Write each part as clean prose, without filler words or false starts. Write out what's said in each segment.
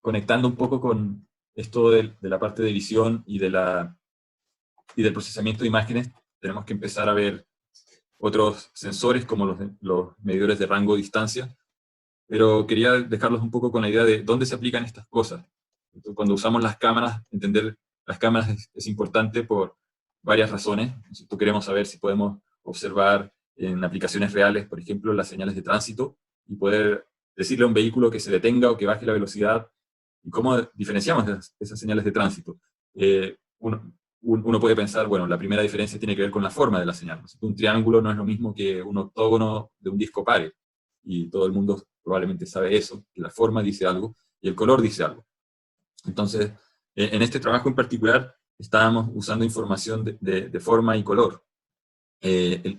conectando un poco con esto de la parte de visión y del procesamiento de imágenes, tenemos que empezar a ver otros sensores como los medidores de rango de distancia, pero quería dejarlos un poco con la idea de dónde se aplican estas cosas. Entonces, cuando usamos las cámaras, entender las cámaras es importante por varias razones. Nosotros queremos saber si podemos observar en aplicaciones reales, por ejemplo, las señales de tránsito, y poder decirle a un vehículo que se detenga o que baje la velocidad, y cómo diferenciamos esas señales de tránsito. Uno puede pensar, bueno, la primera diferencia tiene que ver con la forma de la señal. Un triángulo no es lo mismo que un octógono de un disco pare, y todo el mundo probablemente sabe eso, que la forma dice algo y el color dice algo. Entonces, en este trabajo en particular, estábamos usando información de forma y color.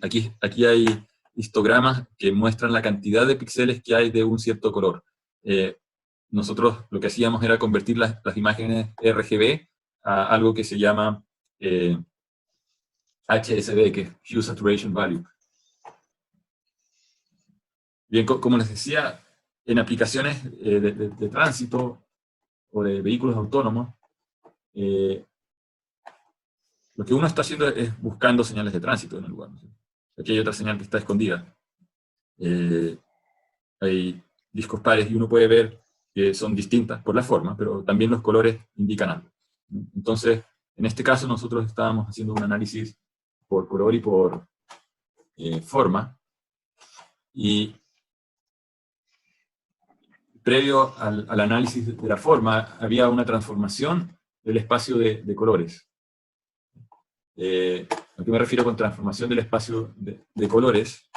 Aquí hay histogramas que muestran la cantidad de píxeles que hay de un cierto color. Nosotros lo que hacíamos era convertir las imágenes RGB a algo que se llama HSV, que es Hue Saturation Value. Bien, como les decía, en aplicaciones de tránsito o de vehículos autónomos, lo que uno está haciendo es buscando señales de tránsito en el lugar. Aquí hay otra señal que está escondida. Hay discos pares y uno puede ver que son distintas por la forma, pero también los colores indican algo. Entonces, en este caso nosotros estábamos haciendo un análisis por color y por forma, y previo al análisis de la forma había una transformación del espacio de colores. ¿A qué me refiero con transformación del espacio de colores?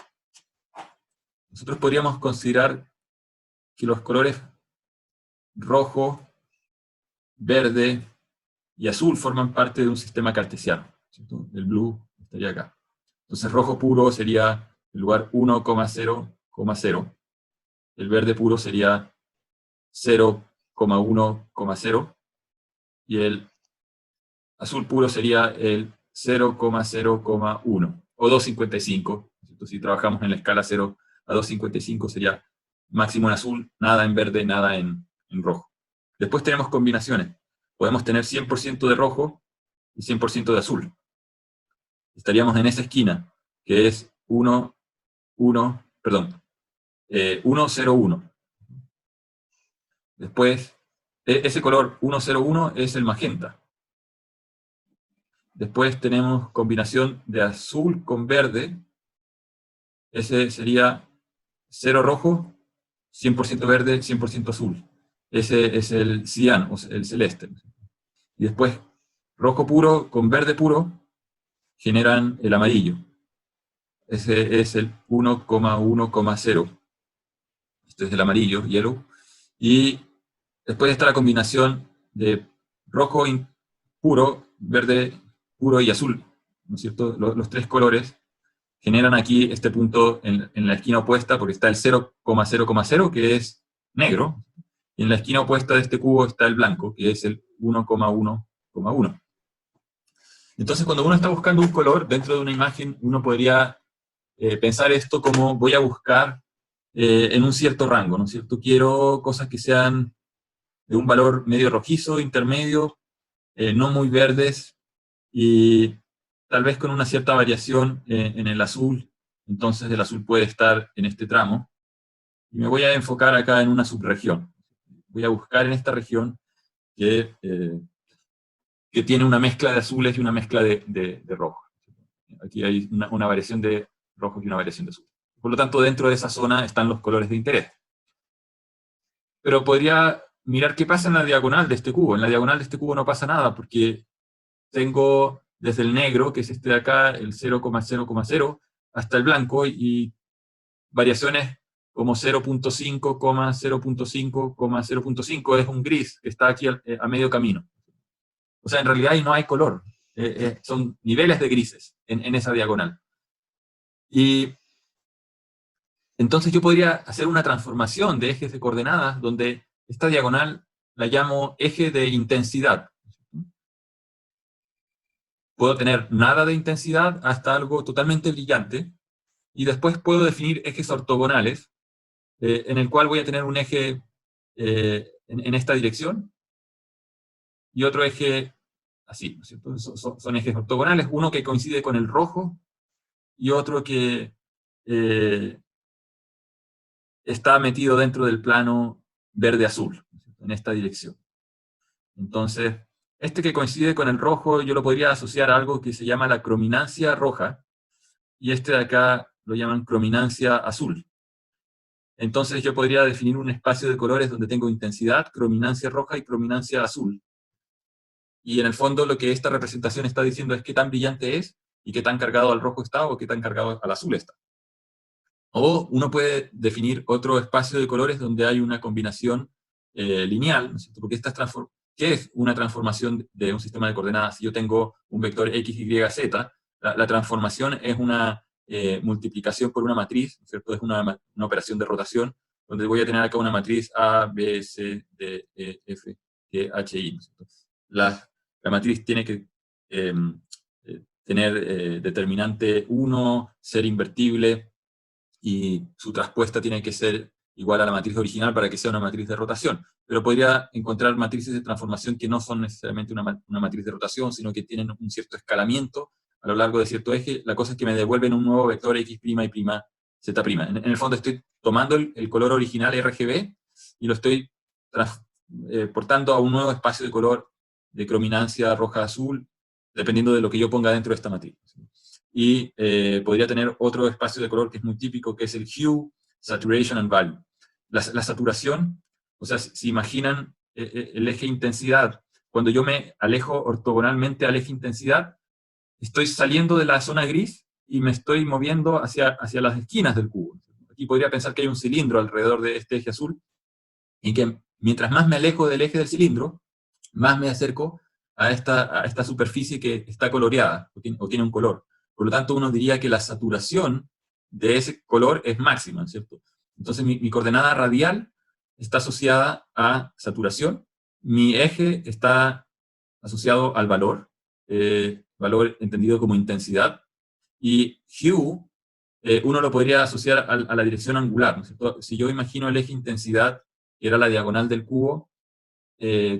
Nosotros podríamos considerar que los colores rojo, verde y azul forman parte de un sistema cartesiano, ¿cierto? El blue estaría acá. Entonces rojo puro sería el lugar 1,0,0. El verde puro sería 0,1,0. Y el azul puro sería el 0,0,1. O 2,55. Si trabajamos en la escala 0 a 2,55 sería máximo en azul, nada en verde, nada en rojo. Después tenemos combinaciones. Podemos tener 100% de rojo y 100% de azul. Estaríamos en esa esquina, que es 1, 0, 1. Después, ese color 1, 0, 1 es el magenta. Después tenemos combinación de azul con verde. Ese sería 0 rojo, 100% verde, 100% azul. Ese es el cian, o el celeste. Y después, rojo puro con verde puro generan el amarillo. Ese es el 1,1,0. Este es el amarillo, yellow. Y después está la combinación de rojo puro, verde puro y azul, ¿no es cierto? Los tres colores generan aquí este punto en la esquina opuesta, porque está el 0,0,0, que es negro, y en la esquina opuesta de este cubo está el blanco, que es el 1,1,1. Entonces, cuando uno está buscando un color dentro de una imagen, uno podría pensar esto como voy a buscar en un cierto rango, ¿no es cierto? Quiero cosas que sean de un valor medio rojizo, intermedio, no muy verdes, y tal vez con una cierta variación en el azul. Entonces el azul puede estar en este tramo, y me voy a enfocar acá en una subregión. Voy a buscar en esta región que tiene una mezcla de azules y una mezcla de rojo. Aquí hay una variación de rojo y una variación de azul. Por lo tanto, dentro de esa zona están los colores de interés. Pero podría mirar qué pasa en la diagonal de este cubo. En la diagonal de este cubo no pasa nada, porque tengo desde el negro, que es este de acá, el 0,0,0, hasta el blanco, y variaciones como 0,5, 0,5, 0,5 es un gris que está aquí a medio camino. O sea, en realidad ahí no hay color. Son niveles de grises en esa diagonal. Y entonces yo podría hacer una transformación de ejes de coordenadas donde esta diagonal la llamo eje de intensidad. Puedo tener nada de intensidad hasta algo totalmente brillante, y después puedo definir ejes ortogonales, en el cual voy a tener un eje en esta dirección, y otro eje así, ¿no es cierto? Son ejes ortogonales, uno que coincide con el rojo, y otro que está metido dentro del plano verde-azul, ¿no es cierto? En esta dirección. Entonces, este que coincide con el rojo, yo lo podría asociar a algo que se llama la crominancia roja, y este de acá lo llaman crominancia azul. Entonces yo podría definir un espacio de colores donde tengo intensidad, crominancia roja y crominancia azul. Y en el fondo lo que esta representación está diciendo es qué tan brillante es, y qué tan cargado al rojo está, o qué tan cargado al azul está. O uno puede definir otro espacio de colores donde hay una combinación lineal, ¿no es cierto? Porque ¿qué es una transformación de un sistema de coordenadas? Si yo tengo un vector x, y, z, la transformación es una multiplicación por una matriz, ¿no es cierto? Es una operación de rotación, donde voy a tener acá una matriz A, B, C, D, E, F, G, H, I, ¿no es cierto? La matriz tiene que tener determinante 1, ser invertible, y su traspuesta tiene que ser igual a la matriz original para que sea una matriz de rotación. Pero podría encontrar matrices de transformación que no son necesariamente una matriz de rotación, sino que tienen un cierto escalamiento a lo largo de cierto eje. La cosa es que me devuelven un nuevo vector x' y z'. En el fondo estoy tomando el color original RGB y lo estoy portando a un nuevo espacio de color de crominancia roja-azul, dependiendo de lo que yo ponga dentro de esta matriz. Y podría tener otro espacio de color que es muy típico, que es el hue, saturation and value. La saturación, o sea, si imaginan el eje intensidad, cuando yo me alejo ortogonalmente al eje intensidad, estoy saliendo de la zona gris y me estoy moviendo hacia las esquinas del cubo. Aquí podría pensar que hay un cilindro alrededor de este eje azul, y que mientras más me alejo del eje del cilindro, más me acerco a esta superficie que está coloreada, o tiene un color. Por lo tanto, uno diría que la saturación de ese color es máxima, ¿cierto? Entonces, mi coordenada radial está asociada a saturación, mi eje está asociado al valor entendido como intensidad, y hue, uno lo podría asociar a la dirección angular, ¿no es cierto? Si yo imagino el eje intensidad, que era la diagonal del cubo,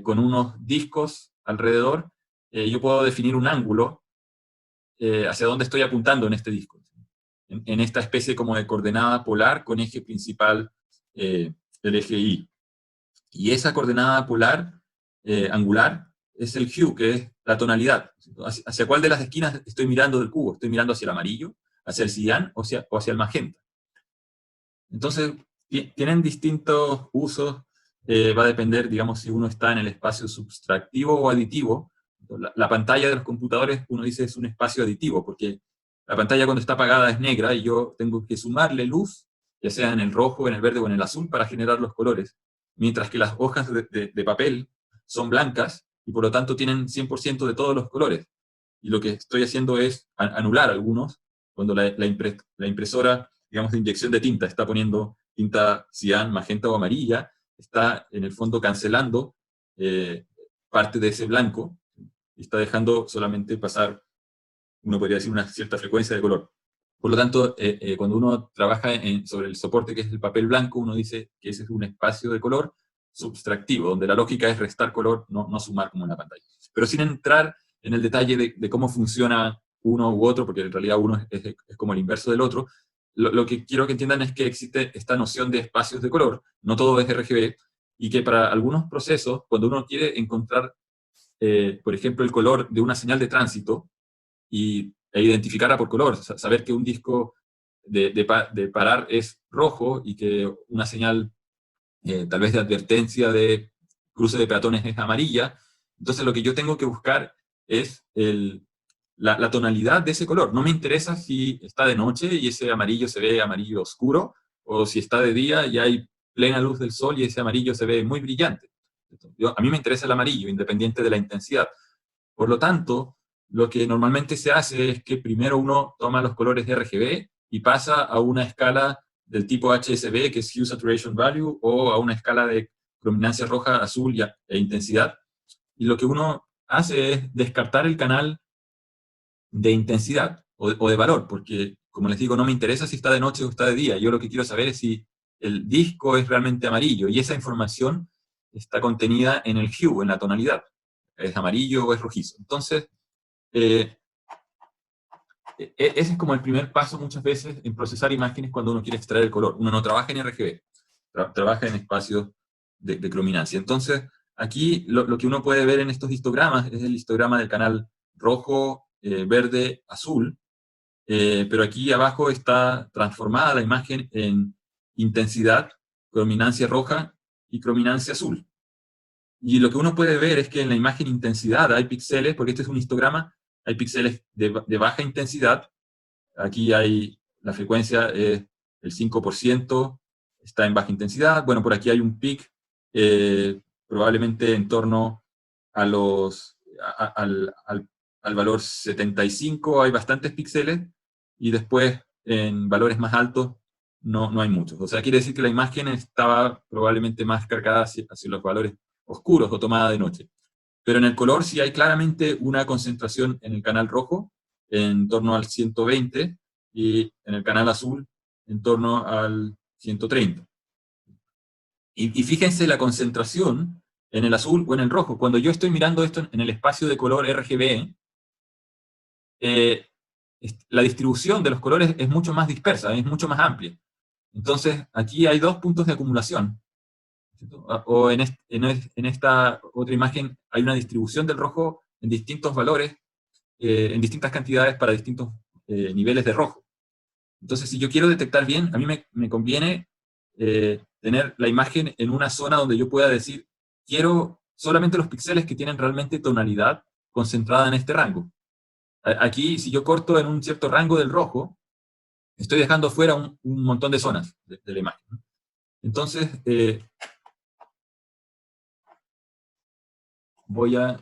con unos discos alrededor, yo puedo definir un ángulo hacia dónde estoy apuntando en este disco, en esta especie como de coordenada polar con eje principal, el eje Y. Y esa coordenada polar angular es el hue, que es la tonalidad. ¿Hacia cuál de las esquinas estoy mirando del cubo? ¿Estoy mirando hacia el amarillo, hacia el cian o hacia el magenta? Entonces, tienen distintos usos. Va a depender, digamos, si uno está en el espacio subtractivo o aditivo. La pantalla de los computadores, uno dice, es un espacio aditivo, porque la pantalla cuando está apagada es negra y yo tengo que sumarle luz, ya sea en el rojo, en el verde o en el azul, para generar los colores. Mientras que las hojas de papel son blancas y por lo tanto tienen 100% de todos los colores. Y lo que estoy haciendo es anular algunos cuando la impresora, digamos, de inyección de tinta está poniendo tinta cian, magenta o amarilla, está en el fondo cancelando parte de ese blanco y está dejando solamente pasar, uno podría decir, una cierta frecuencia de color. Por lo tanto, cuando uno trabaja sobre el soporte que es el papel blanco, uno dice que ese es un espacio de color subtractivo, donde la lógica es restar color, no sumar como en la pantalla. Pero sin entrar en el detalle de cómo funciona uno u otro, porque en realidad uno es como el inverso del otro, lo que quiero que entiendan es que existe esta noción de espacios de color, no todo es RGB, y que para algunos procesos, cuando uno quiere encontrar, por ejemplo, el color de una señal de tránsito, e identificarla por color, saber que un disco de parar es rojo y que una señal tal vez de advertencia de cruce de peatones es amarilla. Entonces lo que yo tengo que buscar es la tonalidad de ese color. No me interesa si está de noche y ese amarillo se ve amarillo oscuro, o si está de día y hay plena luz del sol y ese amarillo se ve muy brillante. A mí me interesa el amarillo, independiente de la intensidad. Por lo tanto, lo que normalmente se hace es que primero uno toma los colores de RGB y pasa a una escala del tipo HSV, que es Hue Saturation Value, o a una escala de crominancia roja, azul e intensidad. Y lo que uno hace es descartar el canal de intensidad o de valor, porque, como les digo, no me interesa si está de noche o está de día. Yo lo que quiero saber es si el disco es realmente amarillo, y esa información está contenida en el hue, en la tonalidad. Es amarillo o es rojizo. Entonces, ese es como el primer paso muchas veces en procesar imágenes cuando uno quiere extraer el color. Uno no trabaja en RGB, trabaja en espacios de crominancia. Entonces, aquí lo que uno puede ver en estos histogramas es el histograma del canal rojo, verde, azul, pero aquí abajo está transformada la imagen en intensidad, crominancia roja y crominancia azul. Y lo que uno puede ver es que en la imagen intensidad hay píxeles, porque este es un histograma, hay píxeles de baja intensidad. Aquí hay, la frecuencia es el 5%, está en baja intensidad. Bueno, por aquí hay un pic, probablemente en torno a al valor 75 hay bastantes píxeles, y después en valores más altos no hay muchos. O sea, quiere decir que la imagen estaba probablemente más cargada hacia los valores oscuros o tomada de noche. Pero en el color sí hay claramente una concentración en el canal rojo, en torno al 120, y en el canal azul, en torno al 130. Y fíjense la concentración en el azul o en el rojo. Cuando yo estoy mirando esto en el espacio de color RGB, la distribución de los colores es mucho más dispersa, es mucho más amplia. Entonces, aquí hay dos puntos de acumulación. O en esta otra imagen hay una distribución del rojo en distintos valores, en distintas cantidades para distintos niveles de rojo. Entonces, si yo quiero detectar bien, a mí me conviene tener la imagen en una zona donde yo pueda decir, quiero solamente los píxeles que tienen realmente tonalidad concentrada en este rango. Aquí, si yo corto en un cierto rango del rojo, estoy dejando fuera un montón de zonas de la imagen, ¿no? Entonces, voy a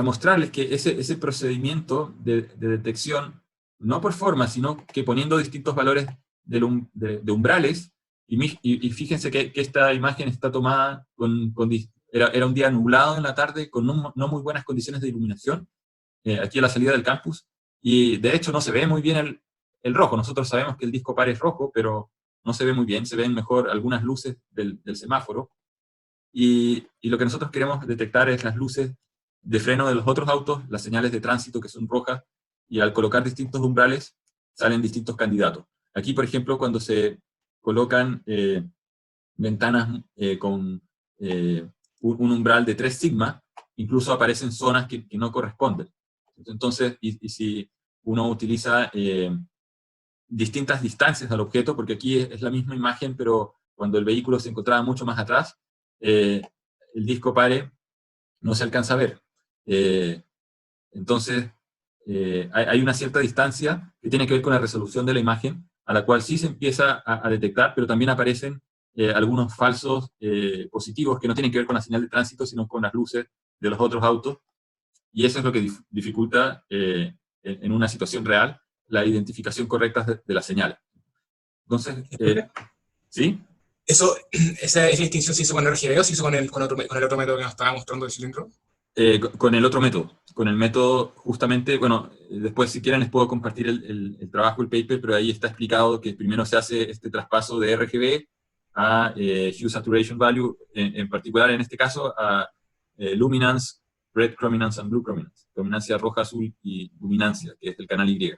mostrarles que ese procedimiento de detección, no por forma, sino que poniendo distintos valores de umbrales, y fíjense que esta imagen está tomada era un día nublado en la tarde, con no muy buenas condiciones de iluminación, aquí a la salida del campus, y de hecho no se ve muy bien el rojo. Nosotros sabemos que el disco par es rojo, pero no se ve muy bien, se ven mejor algunas luces del semáforo, y lo que nosotros queremos detectar es las luces de freno de los otros autos, las señales de tránsito que son rojas, y al colocar distintos umbrales salen distintos candidatos. Aquí, por ejemplo, cuando se colocan ventanas con un umbral de 3 sigma, incluso aparecen zonas que no corresponden. Entonces, y si uno utiliza distintas distancias al objeto, porque aquí es la misma imagen, pero cuando el vehículo se encontraba mucho más atrás, el disco pare no se alcanza a ver. Entonces, hay una cierta distancia que tiene que ver con la resolución de la imagen, a la cual sí se empieza a detectar, pero también aparecen algunos falsos positivos que no tienen que ver con la señal de tránsito, sino con las luces de los otros autos, y eso es lo que dificulta en una situación real la identificación correcta de la señal. Entonces, ¿sí? Esa distinción se hizo con RGB o se hizo con el otro método que nos estaba mostrando el cilindro. Con el otro método, con el método justamente, bueno, después si quieren les puedo compartir el trabajo, el paper, pero ahí está explicado que primero se hace este traspaso de RGB a Hue Saturation Value, en particular en este caso a Luminance, Red Chrominance and Blue Chrominance, crominancia roja, azul y luminancia, que es el canal Y.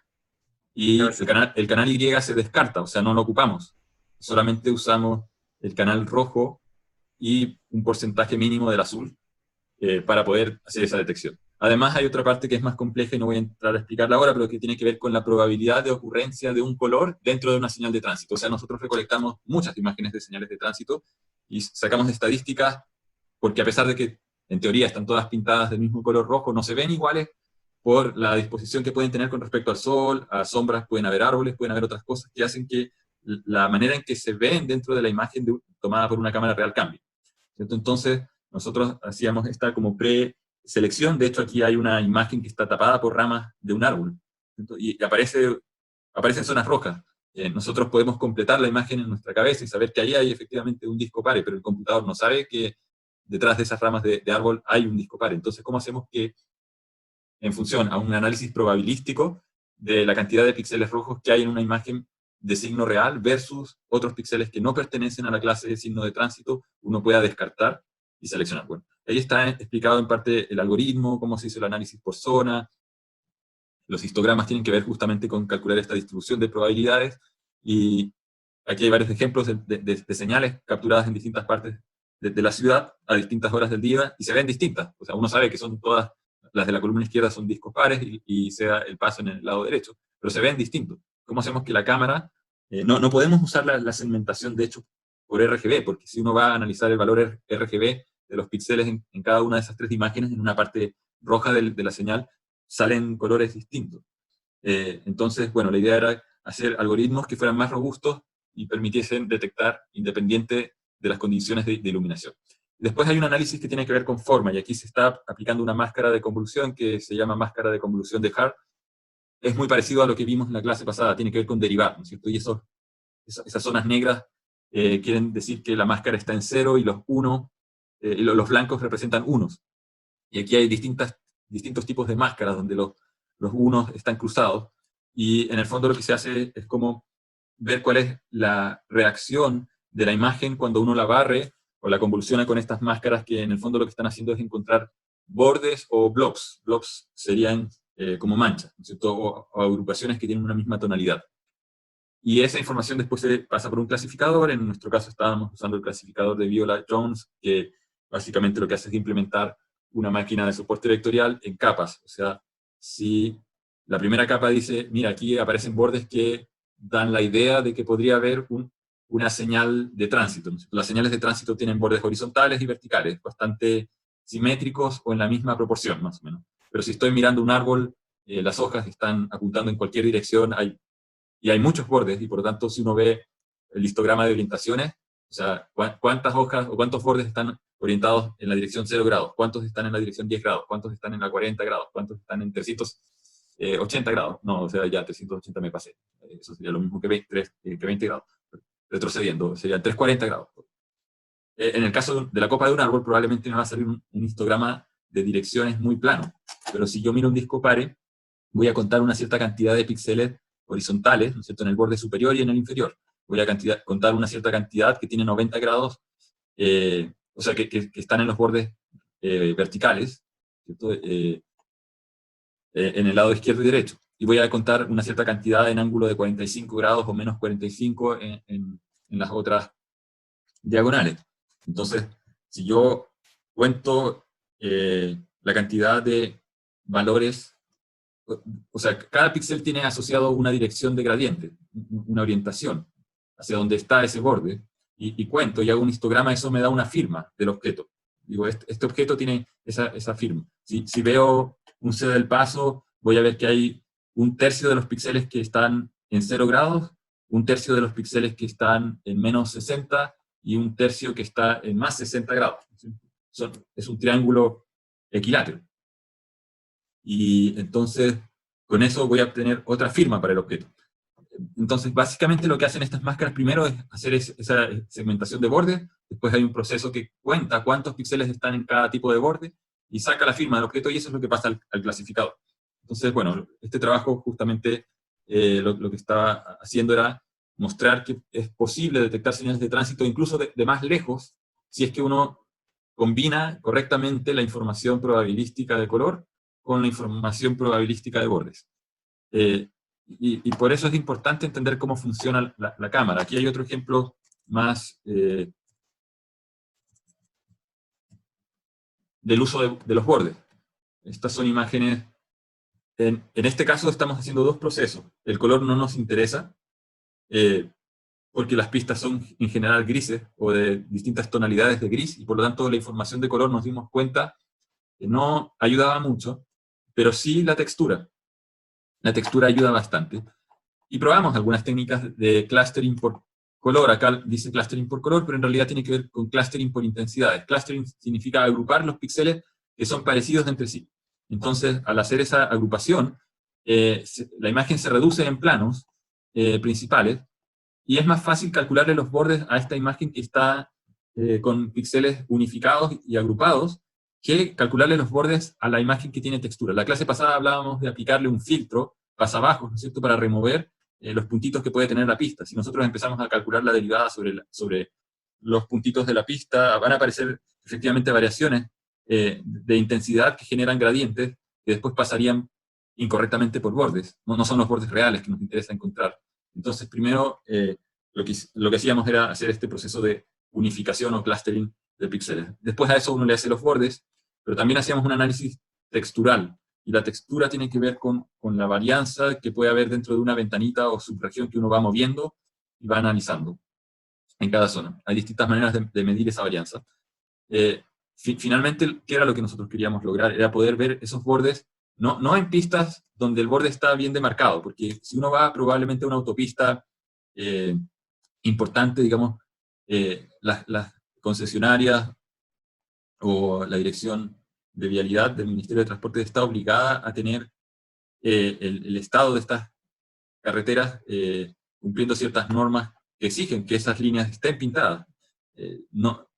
Y el canal Y se descarta, o sea, no lo ocupamos, solamente usamos el canal rojo y un porcentaje mínimo del azul, para poder hacer esa detección. Además, hay otra parte que es más compleja y no voy a entrar a explicarla ahora, pero que tiene que ver con la probabilidad de ocurrencia de un color dentro de una señal de tránsito. O sea, nosotros recolectamos muchas imágenes de señales de tránsito y sacamos estadísticas, porque a pesar de que en teoría están todas pintadas del mismo color rojo, no se ven iguales por la disposición que pueden tener con respecto al sol, a sombras, pueden haber árboles, pueden haber otras cosas que hacen que la manera en que se ven dentro de la imagen tomada por una cámara real cambie, ¿cierto? Entonces, nosotros hacíamos esta como preselección. De hecho, aquí hay una imagen que está tapada por ramas de un árbol, ¿cierto? Y aparecen zonas rojas. Nosotros podemos completar la imagen en nuestra cabeza y saber que ahí hay efectivamente un disco pare, pero el computador no sabe que detrás de esas ramas de árbol hay un disco pare. Entonces, ¿cómo hacemos que, en función a un análisis probabilístico de la cantidad de píxeles rojos que hay en una imagen, de signo real versus otros píxeles que no pertenecen a la clase de signo de tránsito, uno pueda descartar y seleccionar. Bueno, ahí está explicado en parte el algoritmo, cómo se hizo el análisis por zona. Los histogramas tienen que ver justamente con calcular esta distribución de probabilidades, y aquí hay varios ejemplos de señales capturadas en distintas partes de la ciudad a distintas horas del día, y se ven distintas. O sea, uno sabe que son todas, las de la columna izquierda son discos pares, y sea el paso en el lado derecho, pero se ven distintos. ¿Cómo hacemos que la cámara... no podemos usar la segmentación, de hecho, por RGB, porque si uno va a analizar el valor RGB de los píxeles en cada una de esas tres imágenes, en una parte roja de la señal, salen colores distintos. Entonces, bueno, la idea era hacer algoritmos que fueran más robustos y permitiesen detectar independiente de las condiciones de iluminación. Después hay un análisis que tiene que ver con forma, y aquí se está aplicando una máscara de convolución que se llama máscara de convolución de Hart. Es muy parecido a lo que vimos en la clase pasada, tiene que ver con derivar, ¿no es cierto? Y esas zonas negras quieren decir que la máscara está en cero, y los los blancos representan unos. Y aquí hay distintos tipos de máscaras donde los unos están cruzados, y en el fondo lo que se hace es como ver cuál es la reacción de la imagen cuando uno la barre o la convoluciona con estas máscaras, que en el fondo lo que están haciendo es encontrar bordes o blobs. Blobs serían como manchas, ¿no es cierto? O agrupaciones que tienen una misma tonalidad. Y esa información después se pasa por un clasificador. En nuestro caso estábamos usando el clasificador de Viola-Jones, que básicamente lo que hace es implementar una máquina de soporte vectorial en capas. O sea, si la primera capa dice, mira, aquí aparecen bordes que dan la idea de que podría haber una señal de tránsito. Las señales de tránsito tienen bordes horizontales y verticales, bastante simétricos o en la misma proporción, más o menos. Pero si estoy mirando un árbol, las hojas están apuntando en cualquier dirección, y hay muchos bordes, y por lo tanto, si uno ve el histograma de orientaciones, o sea, cuántas hojas o cuántos bordes están orientados en la dirección 0 grados, cuántos están en la dirección 10 grados, cuántos están en la 40 grados, cuántos están en 380 grados. No, o sea, ya 380 me pasé. Eso sería lo mismo que 20 grados. Retrocediendo, serían 340 grados. En el caso de la copa de un árbol, probablemente me va a salir un histograma de direcciones muy plano. Pero si yo miro un disco pare, voy a contar una cierta cantidad de píxeles horizontales, ¿no es cierto?, en el borde superior y en el inferior. Voy a contar una cierta cantidad que tiene 90 grados, o sea, que están en los bordes verticales, ¿cierto? En el lado izquierdo y derecho. Y voy a contar una cierta cantidad en ángulo de 45 grados o menos 45 en las otras diagonales. Entonces, si yo cuento la cantidad de valores, o sea, cada píxel tiene asociado una dirección de gradiente, una orientación hacia donde está ese borde, y cuento y hago un histograma, eso me da una firma del objeto. Digo, este objeto tiene esa firma. Si veo un C del paso, voy a ver que hay un tercio de los píxeles que están en 0 grados, un tercio de los píxeles que están en menos 60, y un tercio que está en más 60 grados. Es un triángulo equilátero. Y entonces, con eso voy a obtener otra firma para el objeto. Entonces, básicamente lo que hacen estas máscaras primero es hacer esa segmentación de bordes, después hay un proceso que cuenta cuántos píxeles están en cada tipo de borde, y saca la firma del objeto, y eso es lo que pasa al clasificador. Entonces, bueno, este trabajo justamente lo que estaba haciendo era mostrar que es posible detectar señales de tránsito incluso de más lejos, si es que uno combina correctamente la información probabilística de color con la información probabilística de bordes. Y por eso es importante entender cómo funciona la cámara. Aquí hay otro ejemplo más del uso de los bordes. Estas son imágenes. En este caso estamos haciendo dos procesos. El color no nos interesa, porque las pistas son en general grises o de distintas tonalidades de gris, y por lo tanto la información de color nos dimos cuenta que no ayudaba mucho, pero sí la textura. La textura ayuda bastante. Y probamos algunas técnicas de clustering por color. Acá dice clustering por color, pero en realidad tiene que ver con clustering por intensidades. Clustering significa agrupar los píxeles que son parecidos entre sí. Entonces, al hacer esa agrupación, la imagen se reduce en planos principales, y es más fácil calcularle los bordes a esta imagen que está con píxeles unificados y agrupados, que calcularle los bordes a la imagen que tiene textura. La clase pasada hablábamos de aplicarle un filtro pasabajo, ¿no es cierto?, para remover los puntitos que puede tener la pista. Si nosotros empezamos a calcular la derivada sobre los puntitos de la pista, van a aparecer efectivamente variaciones de intensidad que generan gradientes que después pasarían incorrectamente por bordes. No son los bordes reales que nos interesa encontrar. Entonces, primero, lo que hacíamos era hacer este proceso de unificación o clustering de píxeles. Después a eso uno le hace los bordes, pero también hacíamos un análisis textural. Y la textura tiene que ver con la varianza que puede haber dentro de una ventanita o subregión que uno va moviendo y va analizando en cada zona. Hay distintas maneras de medir esa varianza. Finalmente, ¿qué era lo que nosotros queríamos lograr? Era poder ver esos bordes, no en pistas donde el borde está bien demarcado, porque si uno va probablemente a una autopista importante, digamos, las concesionarias o la dirección de vialidad del Ministerio de Transporte está obligada a tener el estado de estas carreteras cumpliendo ciertas normas que exigen que esas líneas estén pintadas.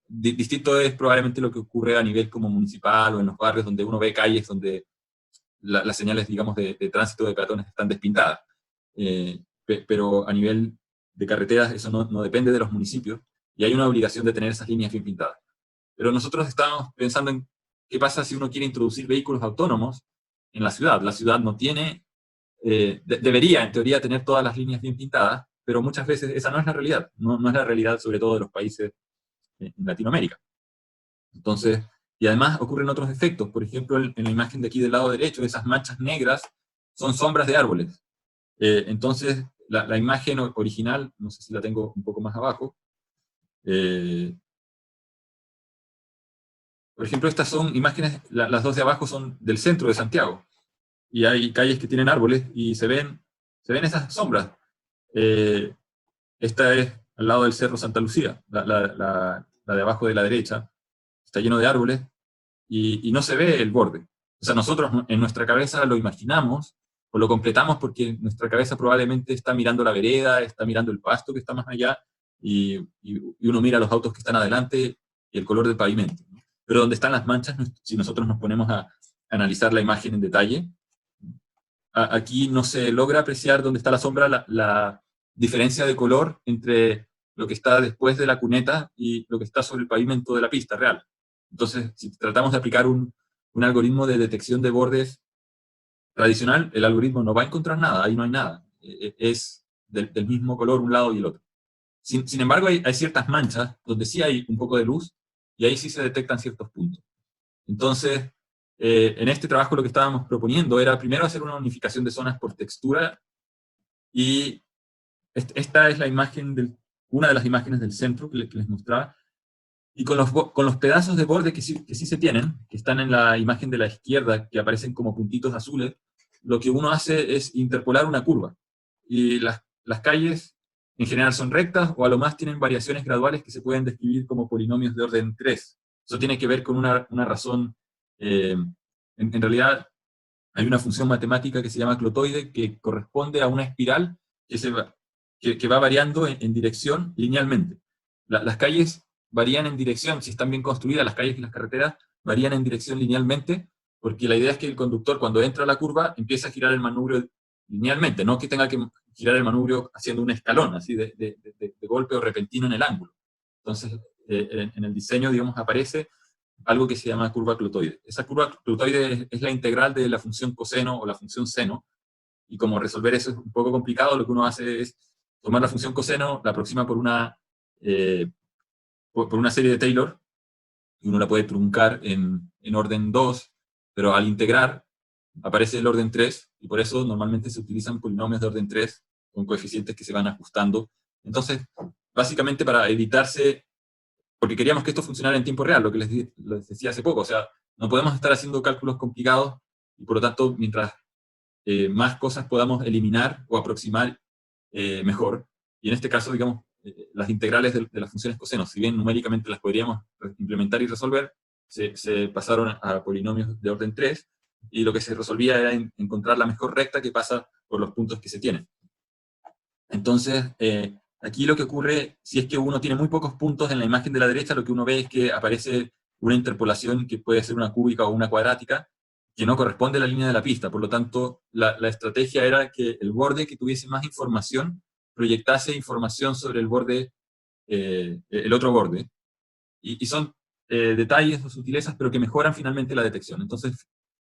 Distinto es probablemente lo que ocurre a nivel como municipal o en los barrios donde uno ve calles donde las señales, digamos, de tránsito de peatones están despintadas. Pero a nivel de carreteras eso no depende de los municipios y hay una obligación de tener esas líneas bien pintadas. Pero nosotros estábamos pensando en qué pasa si uno quiere introducir vehículos autónomos en la ciudad. La ciudad no tiene, debería en teoría tener todas las líneas bien pintadas, pero muchas veces esa no es la realidad, no es la realidad sobre todo de los países en Latinoamérica. Entonces, y además ocurren otros efectos. Por ejemplo, en la imagen de aquí del lado derecho, esas manchas negras son sombras de árboles. Entonces, la imagen original, no sé si la tengo un poco más abajo, por ejemplo, estas son imágenes, las dos de abajo son del centro de Santiago, y hay calles que tienen árboles y se ven esas sombras. Esta es al lado del Cerro Santa Lucía, la de abajo de la derecha, está lleno de árboles y no se ve el borde. O sea, nosotros en nuestra cabeza lo imaginamos o lo completamos porque nuestra cabeza probablemente está mirando la vereda, está mirando el pasto que está más allá y uno mira los autos que están adelante y el color del pavimento, ¿no? Pero donde están las manchas, si nosotros nos ponemos a analizar la imagen en detalle, aquí no se logra apreciar dónde está la sombra, la diferencia de color entre lo que está después de la cuneta y lo que está sobre el pavimento de la pista real. Entonces, si tratamos de aplicar un algoritmo de detección de bordes tradicional, el algoritmo no va a encontrar nada, ahí no hay nada. Es del mismo color un lado y el otro. Sin embargo, hay ciertas manchas donde sí hay un poco de luz y ahí sí se detectan ciertos puntos. Entonces, en este trabajo lo que estábamos proponiendo era primero hacer una unificación de zonas por textura y esta es la imagen una de las imágenes del centro que les mostraba. Y con los pedazos de borde que sí se tienen, que están en la imagen de la izquierda, que aparecen como puntitos azules, lo que uno hace es interpolar una curva. Y las calles en general son rectas o a lo más tienen variaciones graduales que se pueden describir como polinomios de orden 3. Eso tiene que ver con una razón, en realidad hay una función matemática que se llama clotoide que corresponde a una espiral que va variando en dirección linealmente. Las calles varían en dirección, si están bien construidas, las calles y las carreteras varían en dirección linealmente, porque la idea es que el conductor cuando entra a la curva empieza a girar el manubrio linealmente, no que tenga que girar el manubrio haciendo un escalón, así de golpe o repentino en el ángulo. Entonces, en el diseño, digamos, aparece algo que se llama curva clotoide. Esa curva clotoide es la integral de la función coseno o la función seno, y como resolver eso es un poco complicado, lo que uno hace es tomar la función coseno, la aproxima por una serie de Taylor, y uno la puede truncar en orden 2, pero al integrar aparece el orden 3, y por eso normalmente se utilizan polinomios de orden 3 con coeficientes que se van ajustando. Entonces, básicamente para evitarse, porque queríamos que esto funcionara en tiempo real, lo que les decía hace poco, o sea, no podemos estar haciendo cálculos complicados, y por lo tanto, mientras más cosas podamos eliminar o aproximar, mejor. Y en este caso, digamos, las integrales de las funciones coseno, si bien numéricamente las podríamos implementar y resolver, se pasaron a polinomios de orden 3, y lo que se resolvía era encontrar la mejor recta que pasa por los puntos que se tienen. Entonces, aquí lo que ocurre, si es que uno tiene muy pocos puntos en la imagen de la derecha, lo que uno ve es que aparece una interpolación que puede ser una cúbica o una cuadrática, que no corresponde a la línea de la pista. Por lo tanto, la estrategia era que el borde que tuviese más información proyectase información sobre el borde, el otro borde. Y son detalles o sutilezas, pero que mejoran finalmente la detección. Entonces,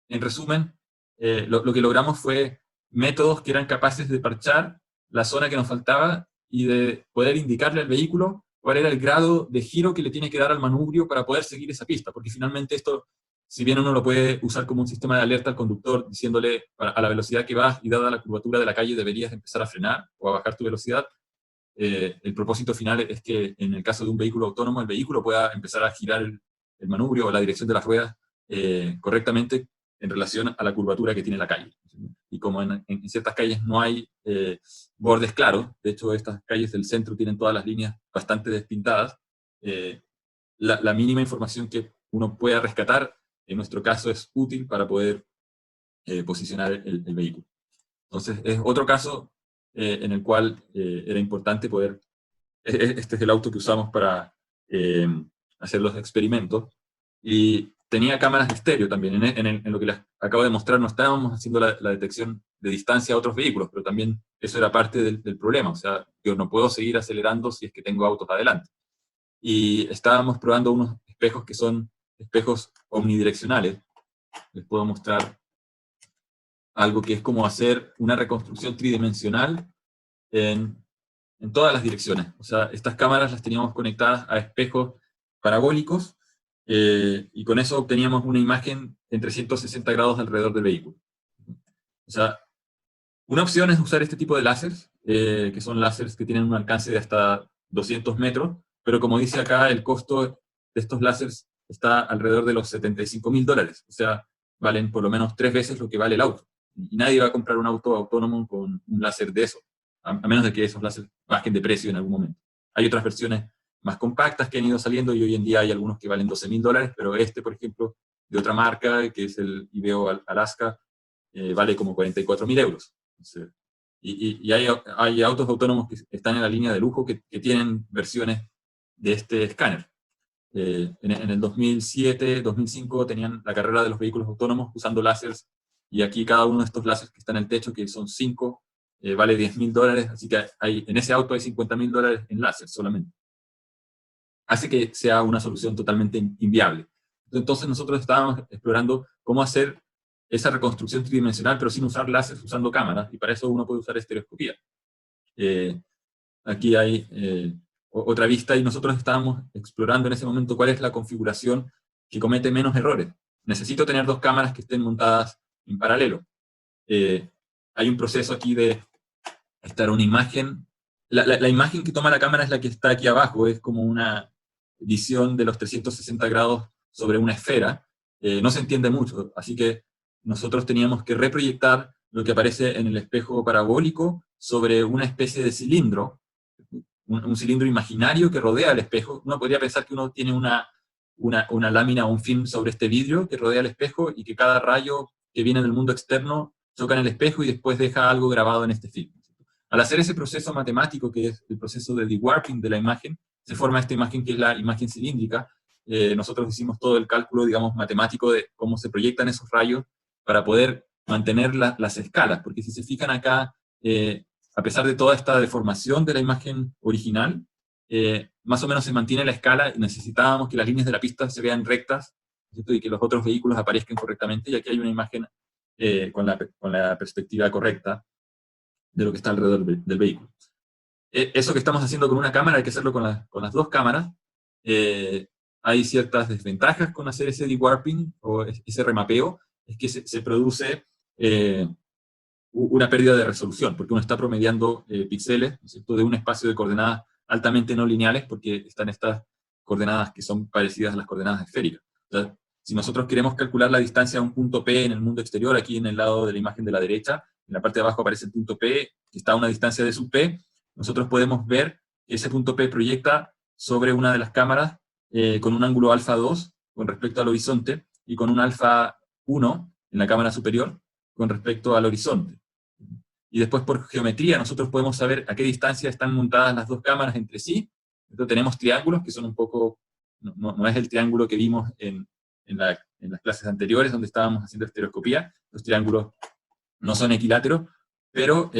en resumen, lo que logramos fue métodos que eran capaces de parchar la zona que nos faltaba y de poder indicarle al vehículo cuál era el grado de giro que le tiene que dar al manubrio para poder seguir esa pista, porque finalmente esto, si bien uno lo puede usar como un sistema de alerta al conductor, diciéndole a la velocidad que vas y dada la curvatura de la calle deberías empezar a frenar o a bajar tu velocidad, el propósito final es que en el caso de un vehículo autónomo, el vehículo pueda empezar a girar el manubrio o la dirección de las ruedas correctamente en relación a la curvatura que tiene la calle. Y como en ciertas calles no hay bordes claros, de hecho estas calles del centro tienen todas las líneas bastante despintadas, la mínima información que uno pueda rescatar, en nuestro caso, es útil para poder posicionar el vehículo. Entonces, es otro caso en el cual era importante poder... Este es el auto que usamos para hacer los experimentos. Y tenía cámaras de estéreo también. En lo que les acabo de mostrar, no estábamos haciendo la detección de distancia a otros vehículos, pero también eso era parte del problema. O sea, yo no puedo seguir acelerando si es que tengo autos adelante. Y estábamos probando unos espejos que son espejos omnidireccionales. Les puedo mostrar algo que es como hacer una reconstrucción tridimensional en todas las direcciones. O sea, estas cámaras las teníamos conectadas a espejos parabólicos y con eso obteníamos una imagen en 360 grados alrededor del vehículo. O sea, una opción es usar este tipo de láseres, que son láseres que tienen un alcance de hasta 200 metros, pero como dice acá, el costo de estos láseres está alrededor de los $75.000. O sea, valen por lo menos 3 veces lo que vale el auto. Y nadie va a comprar un auto autónomo con un láser de eso, a menos de que esos láseres bajen de precio en algún momento. Hay otras versiones más compactas que han ido saliendo y hoy en día hay algunos que valen $12.000, pero este, por ejemplo, de otra marca, que es el IVEO Alaska, vale como 44.000 euros. Entonces, y hay autos autónomos que están en la línea de lujo que tienen versiones de este escáner. En el 2007, 2005 tenían la carrera de los vehículos autónomos usando láseres, y aquí cada uno de estos láseres que está en el techo, que son 5, vale $10.000, así que en ese auto hay $50.000 en láser solamente. Hace que sea una solución totalmente inviable. Entonces nosotros estábamos explorando cómo hacer esa reconstrucción tridimensional, pero sin usar láseres, usando cámaras, y para eso uno puede usar estereoscopía. Aquí hay otra vista, y nosotros estábamos explorando en ese momento cuál es la configuración que comete menos errores. Necesito tener 2 cámaras que estén montadas en paralelo. Hay un proceso aquí de estar una imagen. La imagen que toma la cámara es la que está aquí abajo, es como una visión de los 360 grados sobre una esfera. No se entiende mucho, así que nosotros teníamos que reproyectar lo que aparece en el espejo parabólico sobre una especie de cilindro, un cilindro imaginario que rodea el espejo. Uno podría pensar que uno tiene una lámina o un film sobre este vidrio que rodea el espejo y que cada rayo que viene del mundo externo choca en el espejo y después deja algo grabado en este film. Al hacer ese proceso matemático, que es el proceso de dewarping de la imagen, se forma esta imagen que es la imagen cilíndrica. Nosotros hicimos todo el cálculo, digamos, matemático de cómo se proyectan esos rayos para poder mantener las escalas, porque si se fijan acá, a pesar de toda esta deformación de la imagen original, más o menos se mantiene la escala, y necesitábamos que las líneas de la pista se vean rectas, ¿cierto? Y que los otros vehículos aparezcan correctamente, y aquí hay una imagen con la perspectiva correcta de lo que está alrededor del vehículo. Eso que estamos haciendo con una cámara, hay que hacerlo con las 2 cámaras. Hay ciertas desventajas con hacer ese dewarping o ese remapeo, es que se produce una pérdida de resolución, porque uno está promediando píxeles, ¿no es cierto?, de un espacio de coordenadas altamente no lineales, porque están estas coordenadas que son parecidas a las coordenadas esféricas. O sea, si nosotros queremos calcular la distancia a un punto P en el mundo exterior, aquí en el lado de la imagen de la derecha, en la parte de abajo aparece el punto P, que está a una distancia de sub P, nosotros podemos ver que ese punto P proyecta sobre una de las cámaras con un ángulo alfa 2 con respecto al horizonte, y con un alfa 1 en la cámara superior con respecto al horizonte. Y después, por geometría, nosotros podemos saber a qué distancia están montadas las 2 cámaras entre sí. Entonces tenemos triángulos que son un poco, no es el triángulo que vimos en la en las clases anteriores donde estábamos haciendo estereoscopía. Los triángulos no son equiláteros, pero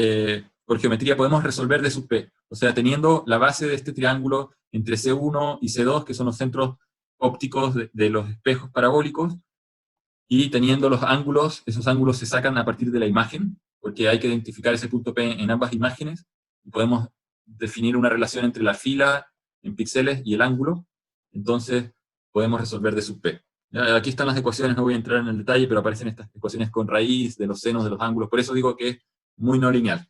por geometría podemos resolver de sub P. O sea, teniendo la base de este triángulo entre C1 y C2, que son los centros ópticos de los espejos parabólicos, y teniendo los ángulos, esos ángulos se sacan a partir de la imagen, porque hay que identificar ese punto P en ambas imágenes, y podemos definir una relación entre la fila en píxeles y el ángulo, entonces podemos resolver de sub P. Ya, aquí están las ecuaciones, no voy a entrar en el detalle, pero aparecen estas ecuaciones con raíz de los senos de los ángulos, por eso digo que es muy no lineal.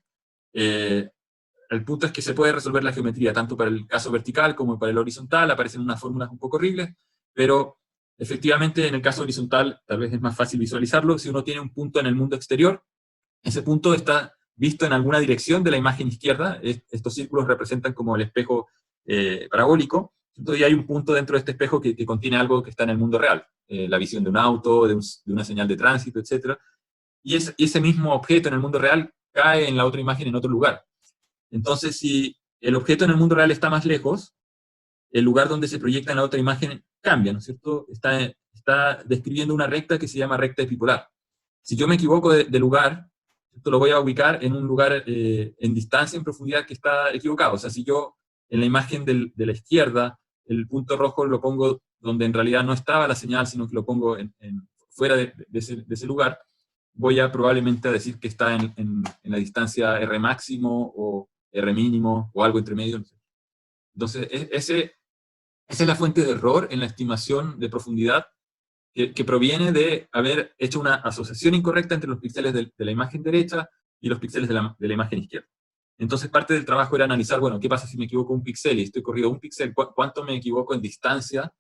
El punto es que se puede resolver la geometría tanto para el caso vertical como para el horizontal, aparecen unas fórmulas un poco horribles, pero efectivamente en el caso horizontal tal vez es más fácil visualizarlo. Si uno tiene un punto en el mundo exterior, ese punto está visto en alguna dirección de la imagen izquierda, estos círculos representan como el espejo parabólico, entonces hay un punto dentro de este espejo que contiene algo que está en el mundo real, la visión de un auto, de una señal de tránsito, etc. Y ese mismo objeto en el mundo real cae en la otra imagen en otro lugar. Entonces, si el objeto en el mundo real está más lejos, el lugar donde se proyecta en la otra imagen cambia, ¿no es cierto? Está describiendo una recta que se llama recta epipolar. Si yo me equivoco de lugar, esto lo voy a ubicar en un lugar en distancia, en profundidad, que está equivocado. O sea, si yo en la imagen de la izquierda, el punto rojo lo pongo donde en realidad no estaba la señal, sino que lo pongo fuera de ese lugar, voy a probablemente decir que está en la distancia R máximo o R mínimo o algo entre medio. Entonces, esa es la fuente de error en la estimación de profundidad que proviene de haber hecho una asociación incorrecta entre los píxeles de la imagen derecha y los píxeles de la imagen izquierda. Entonces, parte del trabajo era analizar, bueno, ¿qué pasa si me equivoco un píxel y estoy corrido un píxel? ¿Cuánto me equivoco en distancia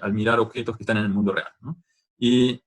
al mirar objetos que están en el mundo real, ¿no? Y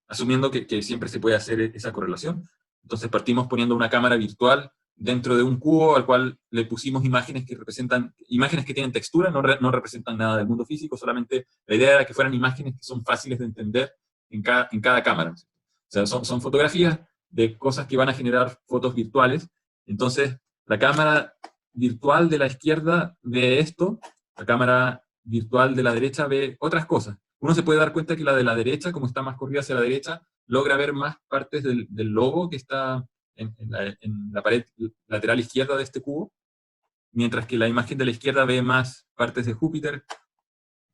asumiendo que siempre se puede hacer esa correlación. Entonces partimos poniendo una cámara virtual dentro de un cubo al cual le pusimos imágenes que representan, imágenes que tienen textura, no representan nada del mundo físico, solamente la idea era que fueran imágenes que son fáciles de entender en cada cámara. O sea, son fotografías de cosas que van a generar fotos virtuales. Entonces, la cámara virtual de la izquierda ve esto, la cámara virtual de la derecha ve otras cosas. Uno se puede dar cuenta que la de la derecha, como está más corrida hacia la derecha, logra ver más partes del logo que está en la pared lateral izquierda de este cubo, mientras que la imagen de la izquierda ve más partes de Júpiter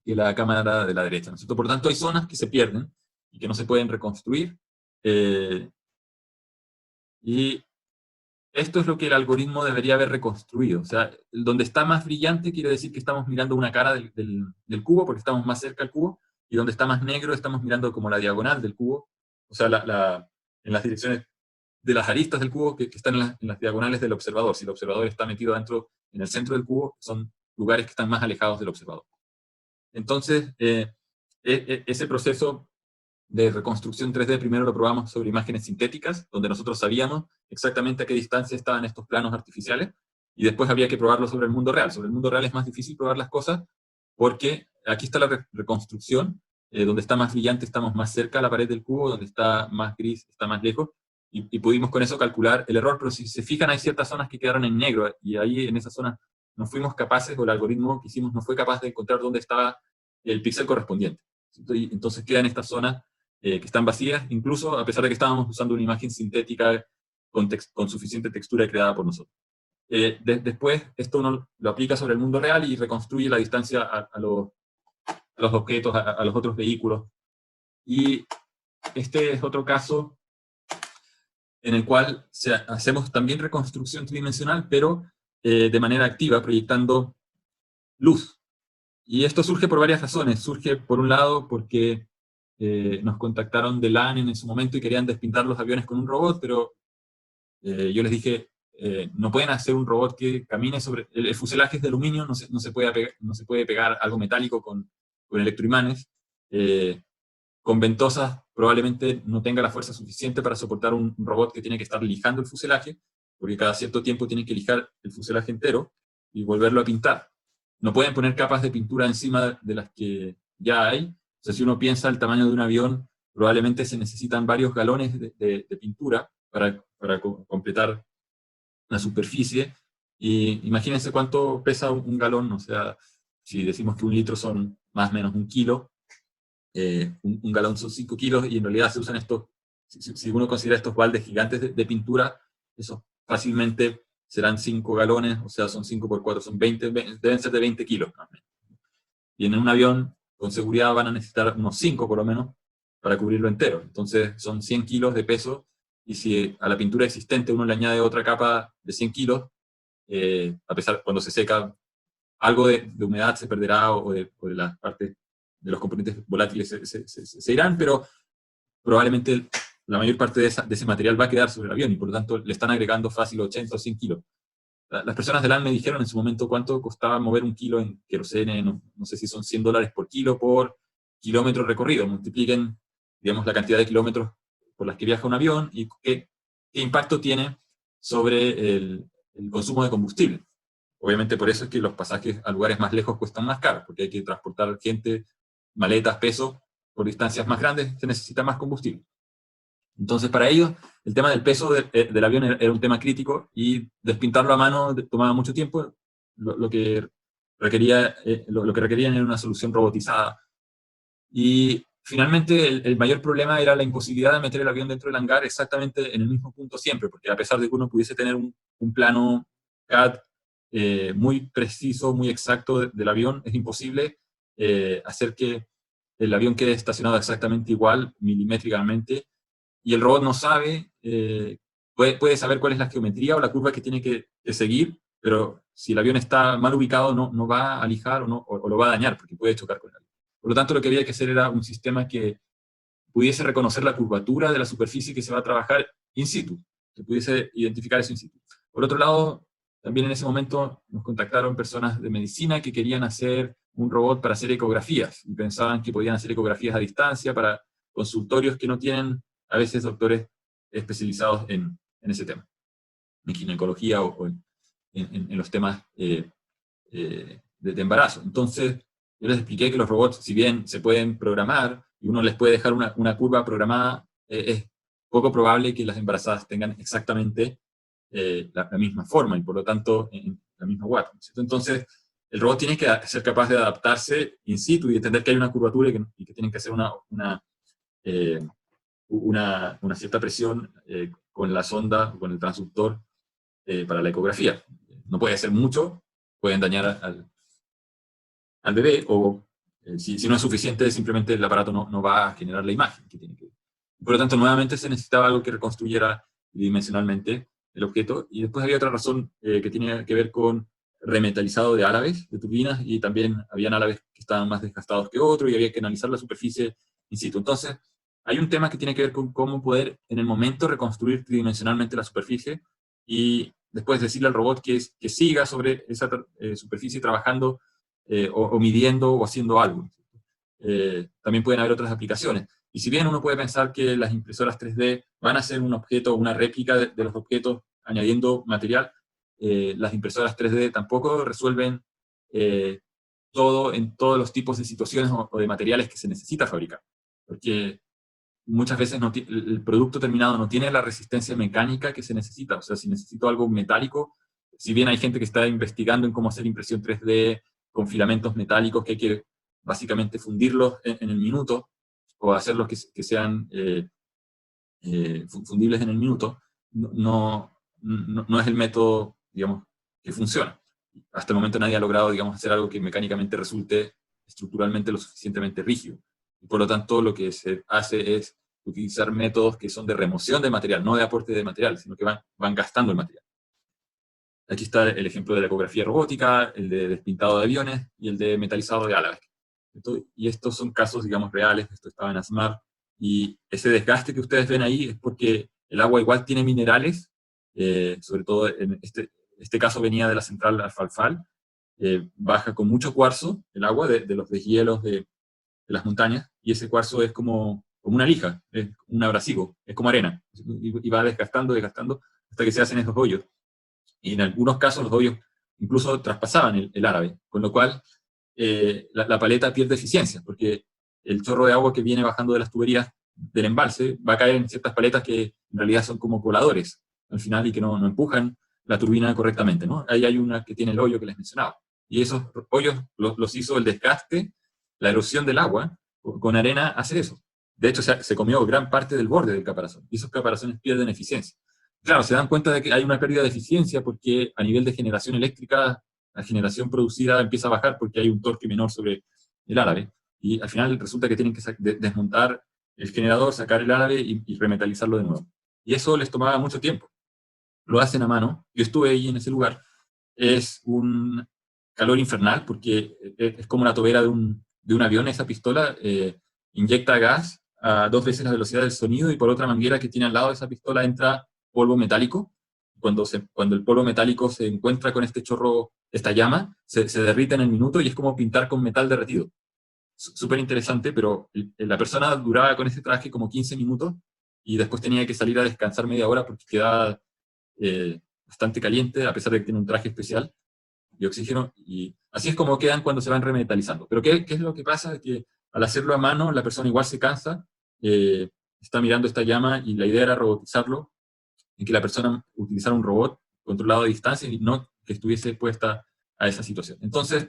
que la cámara de la derecha, ¿no es cierto? Por tanto, hay zonas que se pierden y que no se pueden reconstruir. Y esto es lo que el algoritmo debería haber reconstruido. O sea, donde está más brillante quiere decir que estamos mirando una cara del cubo, porque estamos más cerca al cubo, y donde está más negro estamos mirando como la diagonal del cubo, o sea, en las direcciones de las aristas del cubo que están en las diagonales del observador. Si el observador está metido dentro, en el centro del cubo, son lugares que están más alejados del observador. Entonces, ese proceso de reconstrucción 3D primero lo probamos sobre imágenes sintéticas, donde nosotros sabíamos exactamente a qué distancia estaban estos planos artificiales, y después había que probarlo sobre el mundo real. Sobre el mundo real es más difícil probar las cosas, porque aquí está la reconstrucción, donde está más brillante estamos más cerca a la pared del cubo, donde está más gris está más lejos, y pudimos con eso calcular el error, pero si se fijan hay ciertas zonas que quedaron en negro, y ahí en esa zona no fuimos capaces, o el algoritmo que hicimos no fue capaz de encontrar dónde estaba el píxel correspondiente. Entonces quedan estas zonas que están vacías, incluso a pesar de que estábamos usando una imagen sintética con suficiente textura creada por nosotros. Después, esto uno lo aplica sobre el mundo real y reconstruye la distancia a los objetos, a los otros vehículos. Y este es otro caso en el cual hacemos también reconstrucción tridimensional, pero de manera activa, proyectando luz. Y esto surge por varias razones. Surge, por un lado, porque nos contactaron de LAN en su momento y querían despintar los aviones con un robot, pero yo les dije, no pueden hacer un robot que camine sobre... El fuselaje es de aluminio, no se puede pegar algo metálico con electroimanes. Con ventosas probablemente no tenga la fuerza suficiente para soportar un robot que tiene que estar lijando el fuselaje, porque cada cierto tiempo tienen que lijar el fuselaje entero y volverlo a pintar. No pueden poner capas de pintura encima de las que ya hay. O sea, si uno piensa el tamaño de un avión, probablemente se necesitan varios galones de pintura para completar la superficie. Y imagínense cuánto pesa un galón, o sea, si decimos que un litro son más o menos 1 kilo, un galón son 5 kilos, y en realidad se usan estos, si uno considera estos baldes gigantes de pintura, esos fácilmente serán 5 galones, o sea, son 5 por 4, son 20, deben ser de 20 kilos. Y en un avión, con seguridad, van a necesitar unos 5 por lo menos, para cubrirlo entero. Entonces son 100 kilos de peso, y si a la pintura existente uno le añade otra capa de 100 kilos, a pesar, cuando se seca, algo de humedad se perderá, o de las partes de los componentes volátiles se irán, pero probablemente la mayor parte de ese material va a quedar sobre el avión, y por lo tanto le están agregando fácil 80 o 100 kilos. Las personas de LAN me dijeron en su momento cuánto costaba mover un kilo en querosene, no sé si son $100 por kilo por kilómetro recorrido. Multipliquen, digamos, la cantidad de kilómetros por las que viaja un avión, y qué impacto tiene sobre el consumo de combustible. Obviamente por eso es que los pasajes a lugares más lejos cuestan más caros, porque hay que transportar gente, maletas, peso, por distancias más grandes, se necesita más combustible. Entonces, para ellos, el tema del peso del avión era un tema crítico, y despintarlo a mano tomaba mucho tiempo. Lo que requerían era una solución robotizada. Y finalmente, el mayor problema era la imposibilidad de meter el avión dentro del hangar exactamente en el mismo punto siempre, porque a pesar de que uno pudiese tener un plano CAD muy preciso, muy exacto del avión, es imposible hacer que el avión quede estacionado exactamente igual, milimétricamente, y el robot no sabe, puede saber cuál es la geometría o la curva que tiene que seguir, pero si el avión está mal ubicado, no va a lijar, o lo va a dañar, porque puede chocar con el avión. Por lo tanto, lo que había que hacer era un sistema que pudiese reconocer la curvatura de la superficie que se va a trabajar in situ, que pudiese identificar eso in situ. Por otro lado, también en ese momento nos contactaron personas de medicina que querían hacer un robot para hacer ecografías, y pensaban que podían hacer ecografías a distancia para consultorios que no tienen a veces doctores especializados en ese tema, en ginecología, o en los temas de embarazo. Entonces, yo les expliqué que los robots, si bien se pueden programar, y uno les puede dejar una curva programada, es poco probable que las embarazadas tengan exactamente la misma forma, y por lo tanto en la misma guata. Entonces, el robot tiene que ser capaz de adaptarse in situ y entender que hay una curvatura, y que tienen que hacer una cierta presión con la sonda, con el transductor, para la ecografía. No puede hacer mucho, pueden dañar al bebé, o si no es suficiente, simplemente el aparato no va a generar la imagen que tiene que. Por lo tanto, nuevamente se necesitaba algo que reconstruyera dimensionalmente el objeto, y después había otra razón que tiene que ver con remetalizado de álabes, de turbinas, y también habían álabes que estaban más desgastados que otros, y había que analizar la superficie in situ. Entonces, hay un tema que tiene que ver con cómo poder en el momento reconstruir tridimensionalmente la superficie, y después decirle al robot que siga sobre esa superficie trabajando, o midiendo, o haciendo algo. También pueden haber otras aplicaciones. Y si bien uno puede pensar que las impresoras 3D van a ser un objeto, una réplica de los objetos, añadiendo material, las impresoras 3D tampoco resuelven todo en todos los tipos de situaciones o de materiales que se necesita fabricar. Porque muchas veces el producto terminado no tiene la resistencia mecánica que se necesita. O sea, si necesito algo metálico, si bien hay gente que está investigando en cómo hacer impresión 3D con filamentos metálicos que hay que básicamente fundirlos en el minuto, o hacerlos que sean fundibles en el minuto, no es el método, digamos, que funciona. Hasta el momento nadie ha logrado, digamos, hacer algo que mecánicamente resulte estructuralmente lo suficientemente rígido. Y por lo tanto, lo que se hace es utilizar métodos que son de remoción de material, no de aporte de material, sino que van gastando el material. Aquí está el ejemplo de la ecografía robótica, el de despintado de aviones, y el de metalizado de álabes. Y estos son casos, digamos, reales. Esto estaba en ASMAR, y ese desgaste que ustedes ven ahí es porque el agua igual tiene minerales, sobre todo en este caso venía de la central Alfalfal, baja con mucho cuarzo el agua de los deshielos de las montañas, y ese cuarzo es como una lija, es un abrasivo, es como arena, y va desgastando, hasta que se hacen esos hoyos. Y en algunos casos los hoyos incluso traspasaban el árabe, con lo cual la paleta pierde eficiencia, porque el chorro de agua que viene bajando de las tuberías del embalse va a caer en ciertas paletas que en realidad son como coladores al final, y que no empujan la turbina correctamente, ¿no? Ahí hay una que tiene el hoyo que les mencionaba. Y esos hoyos los hizo el desgaste, la erosión del agua, con arena hace eso. De hecho, se comió gran parte del borde del caparazón, y esos caparazones pierden eficiencia. Claro, se dan cuenta de que hay una pérdida de eficiencia porque a nivel de generación eléctrica, la generación producida empieza a bajar porque hay un torque menor sobre el árabe, y al final resulta que tienen que desmontar el generador, sacar el árabe y remetalizarlo de nuevo. Y eso les tomaba mucho tiempo. Lo hacen a mano. Yo estuve ahí en ese lugar. Es un calor infernal porque es como una tobera de un avión. Esa pistola inyecta gas a 2 veces la velocidad del sonido, y por otra manguera que tiene al lado de esa pistola entra polvo metálico. Cuando el polvo metálico se encuentra con este chorro, esta llama, se derrite en el minuto, y es como pintar con metal derretido. Súper interesante, pero la persona duraba con ese traje como 15 minutos y después tenía que salir a descansar media hora porque quedaba bastante caliente, a pesar de que tiene un traje especial y oxígeno, y así es como quedan cuando se van remetalizando. Pero ¿qué es lo que pasa? Que al hacerlo a mano, la persona igual se cansa, está mirando esta llama, y la idea era robotizarlo, y que la persona utilizara un robot controlado a distancia y no que estuviese puesta a esa situación. Entonces,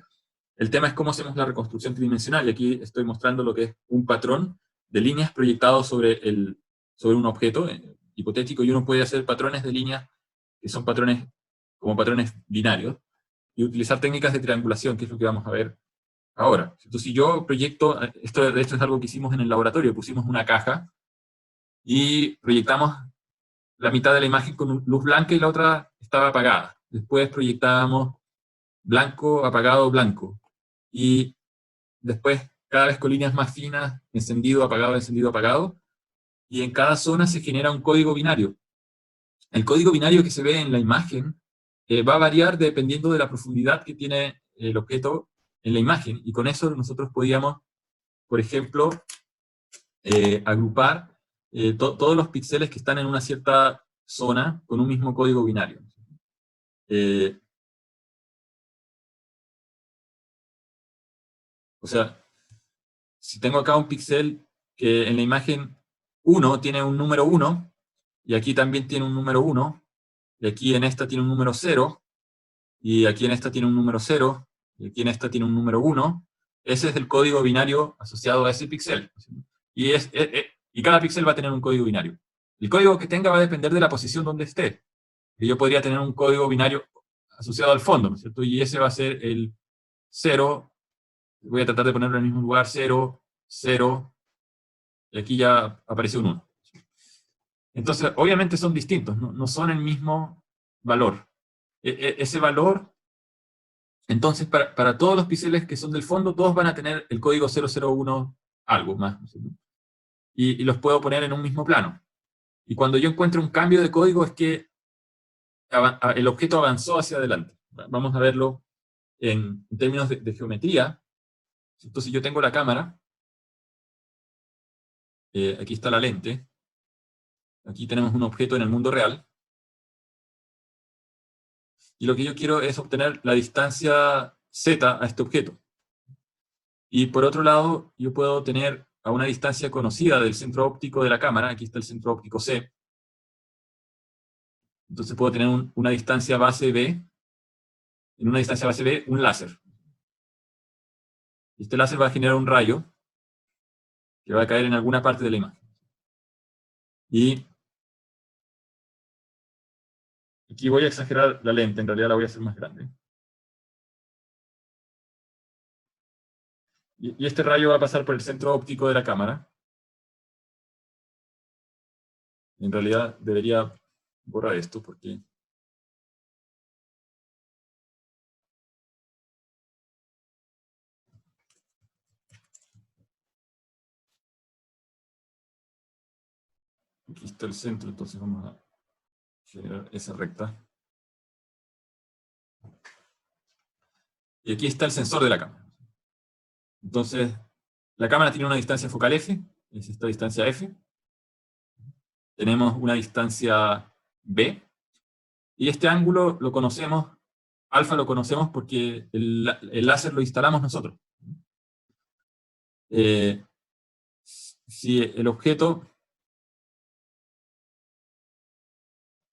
el tema es cómo hacemos la reconstrucción tridimensional, y aquí estoy mostrando lo que es un patrón de líneas proyectados sobre un objeto hipotético, y uno puede hacer patrones de líneas que son patrones como patrones binarios, y utilizar técnicas de triangulación, que es lo que vamos a ver ahora. Entonces, si yo proyecto, esto de hecho es algo que hicimos en el laboratorio, pusimos una caja y proyectamos la mitad de la imagen con luz blanca y la otra estaba apagada. Después proyectábamos blanco, apagado, blanco. Y después, cada vez con líneas más finas, encendido, apagado, y en cada zona se genera un código binario. El código binario que se ve en la imagen va a variar dependiendo de la profundidad que tiene el objeto en la imagen, y con eso nosotros podíamos, por ejemplo, agrupar todos los píxeles que están en una cierta zona con un mismo código binario. Eh, o sea, si tengo acá un píxel que en la imagen 1 tiene un número 1, y aquí también tiene un número 1, y aquí en esta tiene un número 0, y aquí en esta tiene un número 0, y aquí en esta tiene un número 1, ese es el código binario asociado a ese píxel. Y cada píxel va a tener un código binario. El código que tenga va a depender de la posición donde esté. Y yo podría tener un código binario asociado al fondo, ¿no es cierto? Y ese va a ser el 0, voy a tratar de ponerlo en el mismo lugar, 0, 0, y aquí ya aparece un 1. Entonces, obviamente son distintos, no son el mismo valor. Ese valor, entonces, para todos los píxeles que son del fondo, todos van a tener el código 001 algo más, ¿no es cierto? Y los puedo poner en un mismo plano. Y cuando yo encuentro un cambio de código es que el objeto avanzó hacia adelante. Vamos a verlo en términos de geometría. Entonces yo tengo la cámara, aquí está la lente, aquí tenemos un objeto en el mundo real, y lo que yo quiero es obtener la distancia z a este objeto. Y por otro lado, yo puedo tener a una distancia conocida del centro óptico de la cámara, aquí está el centro óptico C, entonces puedo tener una distancia base B, en una distancia base B, un láser. Y este láser va a generar un rayo que va a caer en alguna parte de la imagen. Y aquí voy a exagerar la lente, en realidad la voy a hacer más grande. Y este rayo va a pasar por el centro óptico de la cámara. En realidad debería borrar esto porque... Aquí está el centro, entonces vamos a generar esa recta. Y aquí está el sensor de la cámara. Entonces, la cámara tiene una distancia focal f, es esta distancia f. Tenemos una distancia b, y este ángulo lo conocemos, alfa lo conocemos porque el láser lo instalamos nosotros. Si el objeto,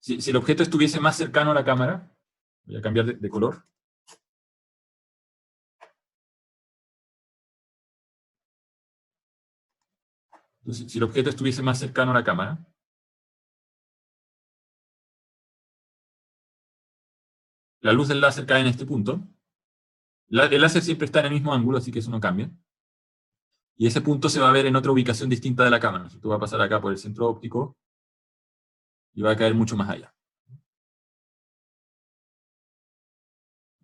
si el objeto estuviese más cercano a la cámara, voy a cambiar de color. Entonces, si el objeto estuviese más cercano a la cámara, la luz del láser cae en este punto. El láser siempre está en el mismo ángulo, así que eso no cambia. Y ese punto se va a ver en otra ubicación distinta de la cámara. Esto va a pasar acá por el centro óptico y va a caer mucho más allá.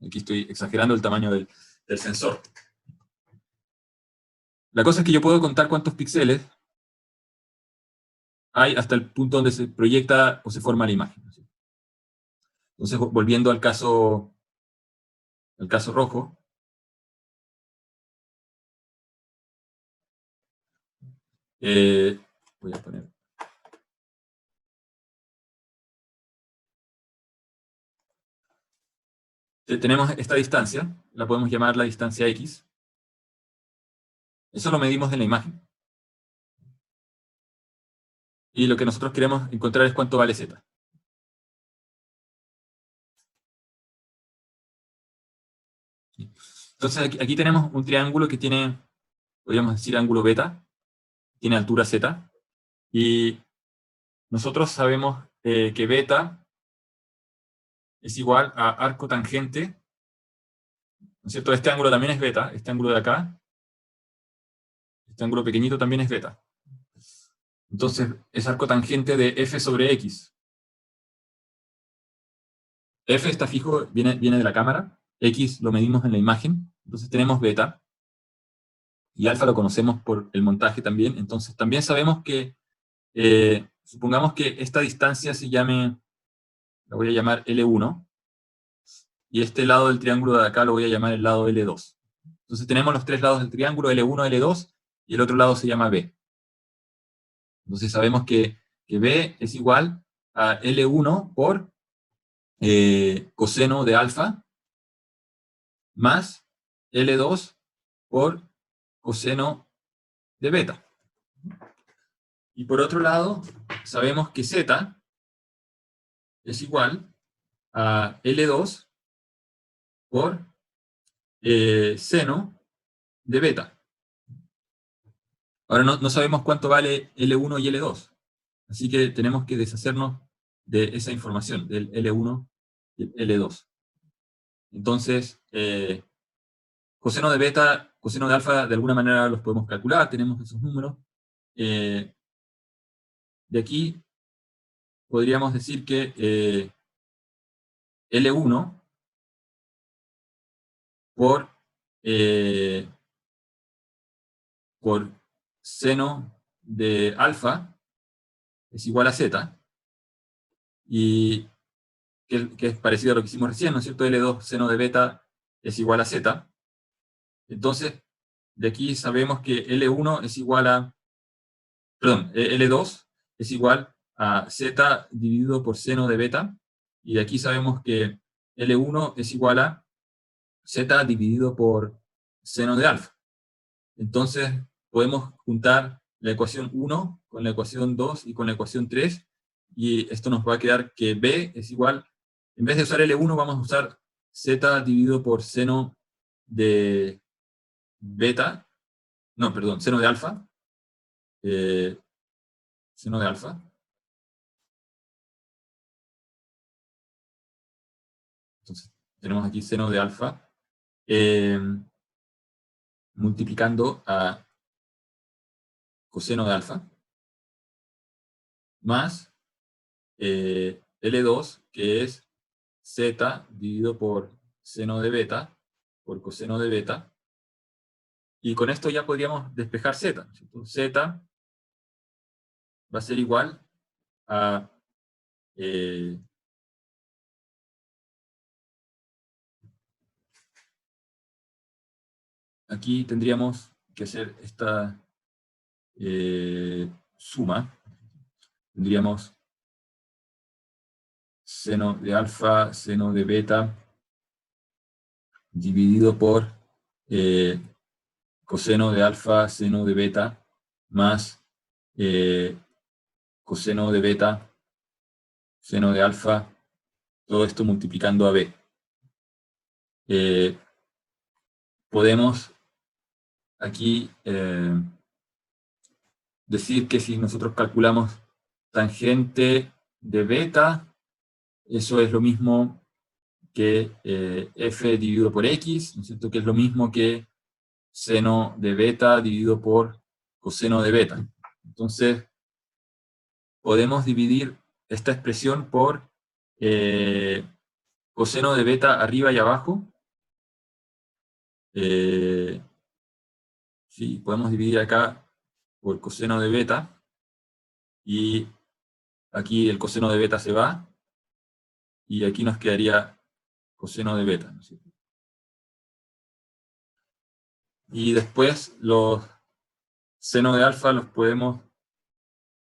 Aquí estoy exagerando el tamaño del sensor. La cosa es que yo puedo contar cuántos píxeles hay hasta el punto donde se proyecta o se forma la imagen. Entonces, volviendo al caso rojo, voy a poner. Tenemos esta distancia, la podemos llamar la distancia X. Eso lo medimos en la imagen. Y lo que nosotros queremos encontrar es cuánto vale Z. Entonces aquí tenemos un triángulo que tiene, podríamos decir, ángulo beta, tiene altura Z, y nosotros sabemos que beta es igual a arco tangente, ¿no es cierto? Este ángulo también es beta, este ángulo de acá, este ángulo pequeñito también es beta. Entonces es arco tangente de f sobre x. F está fijo, viene de la cámara, x lo medimos en la imagen, entonces tenemos beta, y alfa lo conocemos por el montaje también, entonces también sabemos que, supongamos que esta distancia se llame, la voy a llamar L1, y este lado del triángulo de acá lo voy a llamar el lado L2. Entonces tenemos los tres lados del triángulo, L1, L2, y el otro lado se llama B. Entonces sabemos que B es igual a L1 por coseno de alfa más L2 por coseno de beta. Y por otro lado, sabemos que Z es igual a L2 por seno de beta. Ahora no sabemos cuánto vale L1 y L2, así que tenemos que deshacernos de esa información, del L1 y el L2. Entonces, coseno de beta, coseno de alfa, de alguna manera los podemos calcular, tenemos esos números. De aquí podríamos decir que L1 por seno de alfa es igual a Z, y que es parecido a lo que hicimos recién, ¿no es cierto? L2 seno de beta es igual a Z. Entonces, de aquí sabemos que L1 es igual a, perdón, L2 es igual a Z dividido por seno de beta, y de aquí sabemos que L1 es igual a Z dividido por seno de alfa. Entonces, podemos juntar la ecuación 1 con la ecuación 2 y con la ecuación 3, y esto nos va a quedar que B es igual, en vez de usar L1 vamos a usar Z dividido por seno de beta, no, perdón, seno de alfa, seno de alfa. Entonces, tenemos aquí seno de alfa, multiplicando a coseno de alfa, más L2, que es Z dividido por seno de beta, por coseno de beta, y con esto ya podríamos despejar Z, ¿cierto? Z va a ser igual a aquí tendríamos que hacer esta suma. Tendríamos seno de alfa, seno de beta, dividido por coseno de alfa, seno de beta, más coseno de beta, seno de alfa, todo esto multiplicando a B. Podemos aquí decir que si nosotros calculamos tangente de beta, eso es lo mismo que f dividido por x, ¿no es cierto? Que es lo mismo que seno de beta dividido por coseno de beta. Entonces, podemos dividir esta expresión por coseno de beta arriba y abajo. Sí, podemos dividir acá por coseno de beta, y aquí el coseno de beta se va, y aquí nos quedaría coseno de beta, ¿no es cierto? Y después los senos de alfa los podemos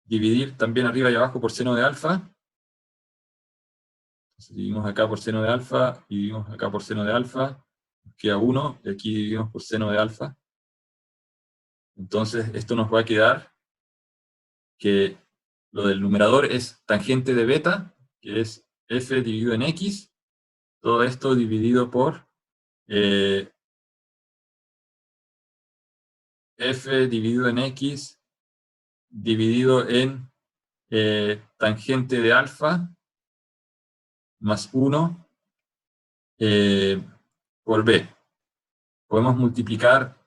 dividir también arriba y abajo por seno de alfa. Entonces, dividimos acá por seno de alfa, y dividimos acá por seno de alfa, nos queda 1, y aquí dividimos por seno de alfa. Entonces, esto nos va a quedar que lo del numerador es tangente de beta, que es f dividido en x, todo esto dividido por f dividido en x dividido en tangente de alfa más 1 por b. Podemos multiplicar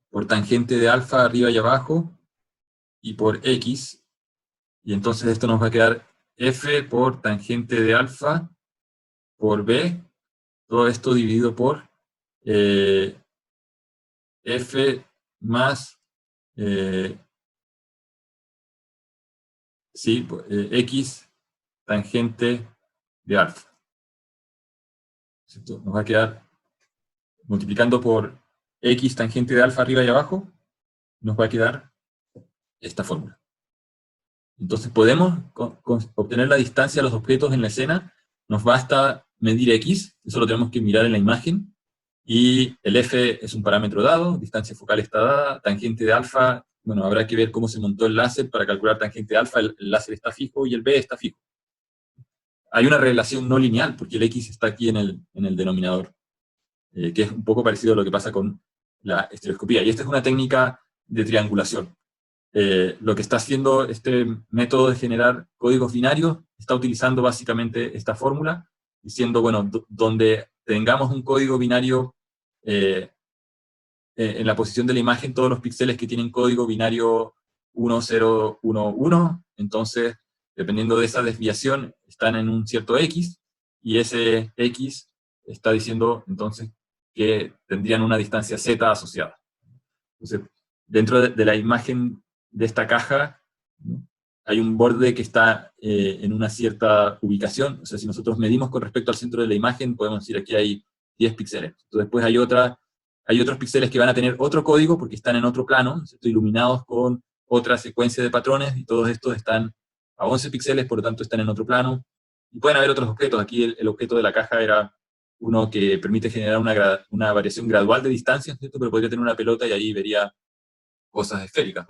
por tangente de alfa arriba y abajo, y por x, y entonces esto nos va a quedar f por tangente de alfa por b, todo esto dividido por f más x tangente de alfa. ¿Cierto? Nos va a quedar, multiplicando por x tangente de alfa arriba y abajo, nos va a quedar esta fórmula. Entonces podemos obtener la distancia de los objetos en la escena. Nos basta medir x, eso lo tenemos que mirar en la imagen, y el f es un parámetro dado, distancia focal está dada, tangente de alfa, bueno, habrá que ver cómo se montó el láser para calcular tangente de alfa, el láser está fijo y el b está fijo. Hay una relación no lineal, porque el x está aquí en el denominador, que es un poco parecido a lo que pasa con la estereoscopía. Y esta es una técnica de triangulación. Lo que está haciendo este método de generar códigos binarios está utilizando básicamente esta fórmula, diciendo, bueno, donde tengamos un código binario en la posición de la imagen, todos los píxeles que tienen código binario 1, 0, 1, 1, entonces, dependiendo de esa desviación, están en un cierto x, y ese x está diciendo, entonces, que tendrían una distancia z asociada. Entonces, dentro de la imagen de esta caja, ¿no?, hay un borde que está en una cierta ubicación. O sea, si nosotros medimos con respecto al centro de la imagen, podemos decir aquí hay 10 píxeles. Entonces, después hay otros píxeles que van a tener otro código porque están en otro plano, ¿cierto?, iluminados con otra secuencia de patrones, y todos estos están a 11 píxeles, por lo tanto están en otro plano. Y pueden haber otros objetos. Aquí el objeto de la caja era uno que permite generar una variación gradual de distancia, ¿cierto?, pero podría tener una pelota y ahí vería cosas esféricas.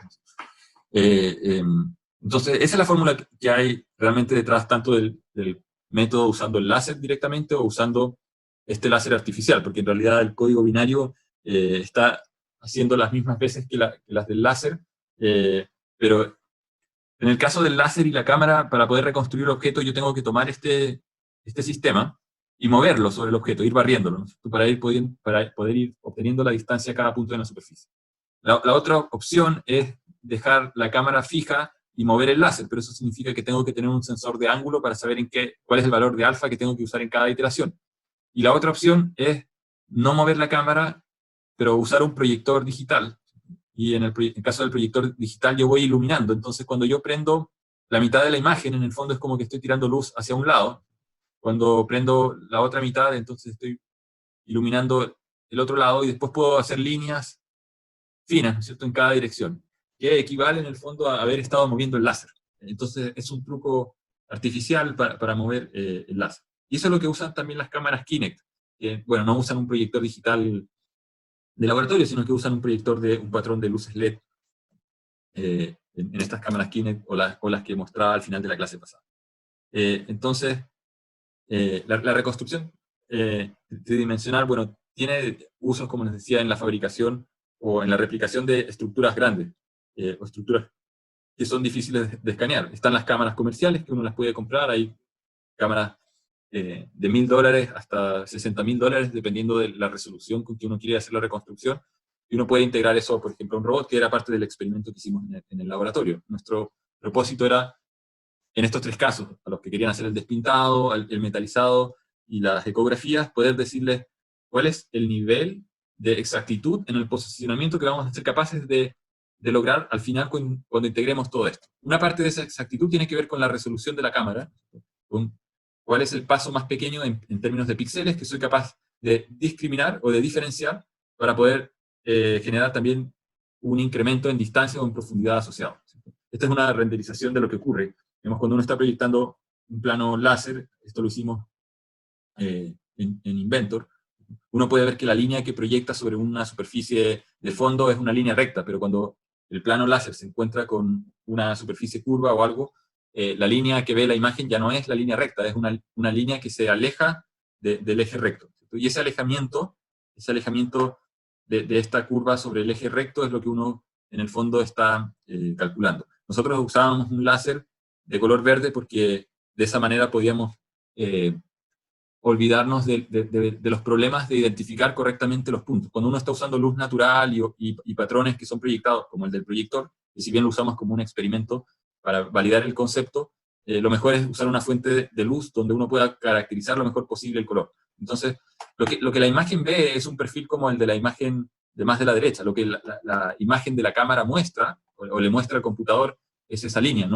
Entonces, esa es la fórmula que hay realmente detrás, tanto del método usando el láser directamente o usando este láser artificial, porque en realidad el código binario está haciendo las mismas veces que las del láser, pero en el caso del láser y la cámara, para poder reconstruir el objeto, yo tengo que tomar este sistema y moverlo sobre el objeto, ir barriéndolo, ¿no?, para poder ir obteniendo la distancia a cada punto de la superficie. La otra opción es dejar la cámara fija y mover el láser, pero eso significa que tengo que tener un sensor de ángulo para saber cuál es el valor de alfa que tengo que usar en cada iteración. Y la otra opción es no mover la cámara, pero usar un proyector digital. Y en el caso del proyector digital yo voy iluminando. Entonces, cuando yo prendo la mitad de la imagen, en el fondo es como que estoy tirando luz hacia un lado. Cuando prendo la otra mitad, entonces estoy iluminando el otro lado, y después puedo hacer líneas finas, ¿no es cierto?, en cada dirección, que equivale en el fondo a haber estado moviendo el láser. Entonces es un truco artificial para mover el láser. Y eso es lo que usan también las cámaras Kinect, que, bueno, no usan un proyector digital de laboratorio, sino que usan un proyector de un patrón de luces LED en estas cámaras Kinect, o las que mostraba al final de la clase pasada. Entonces, la reconstrucción tridimensional, bueno, tiene usos, como les decía, en la fabricación o en la replicación de estructuras grandes. o estructuras que son difíciles de escanear. Están las cámaras comerciales, que uno las puede comprar, hay cámaras de $1.000 hasta $60.000, dependiendo de la resolución con que uno quiere hacer la reconstrucción, y uno puede integrar eso, por ejemplo, a un robot, que era parte del experimento que hicimos en el laboratorio. Nuestro propósito era, en estos 3 casos, a los que querían hacer el despintado, el metalizado y las ecografías, poder decirles cuál es el nivel de exactitud en el posicionamiento que vamos a ser capaces de lograr al final cuando integremos todo esto. Una parte de esa exactitud tiene que ver con la resolución de la cámara, con cuál es el paso más pequeño en términos de píxeles que soy capaz de discriminar o de diferenciar para poder generar también un incremento en distancia o en profundidad asociado. Esta es una renderización de lo que ocurre. Cuando uno está proyectando un plano láser, esto lo hicimos en Inventor, uno puede ver que la línea que proyecta sobre una superficie de fondo es una línea recta, pero cuando el plano láser se encuentra con una superficie curva o algo, la línea que ve la imagen ya no es la línea recta, es una línea que se aleja del eje recto. Y ese alejamiento de esta curva sobre el eje recto es lo que uno en el fondo está calculando. Nosotros usábamos un láser de color verde porque de esa manera podíamos olvidarnos de los problemas de identificar correctamente los puntos. Cuando uno está usando luz natural y patrones que son proyectados, como el del proyector, que si bien lo usamos como un experimento para validar el concepto, lo mejor es usar una fuente de luz donde uno pueda caracterizar lo mejor posible el color. Entonces, lo que la imagen ve es un perfil como el de la imagen de más de la derecha. Lo que la imagen de la cámara muestra, o le muestra al computador, es esa línea,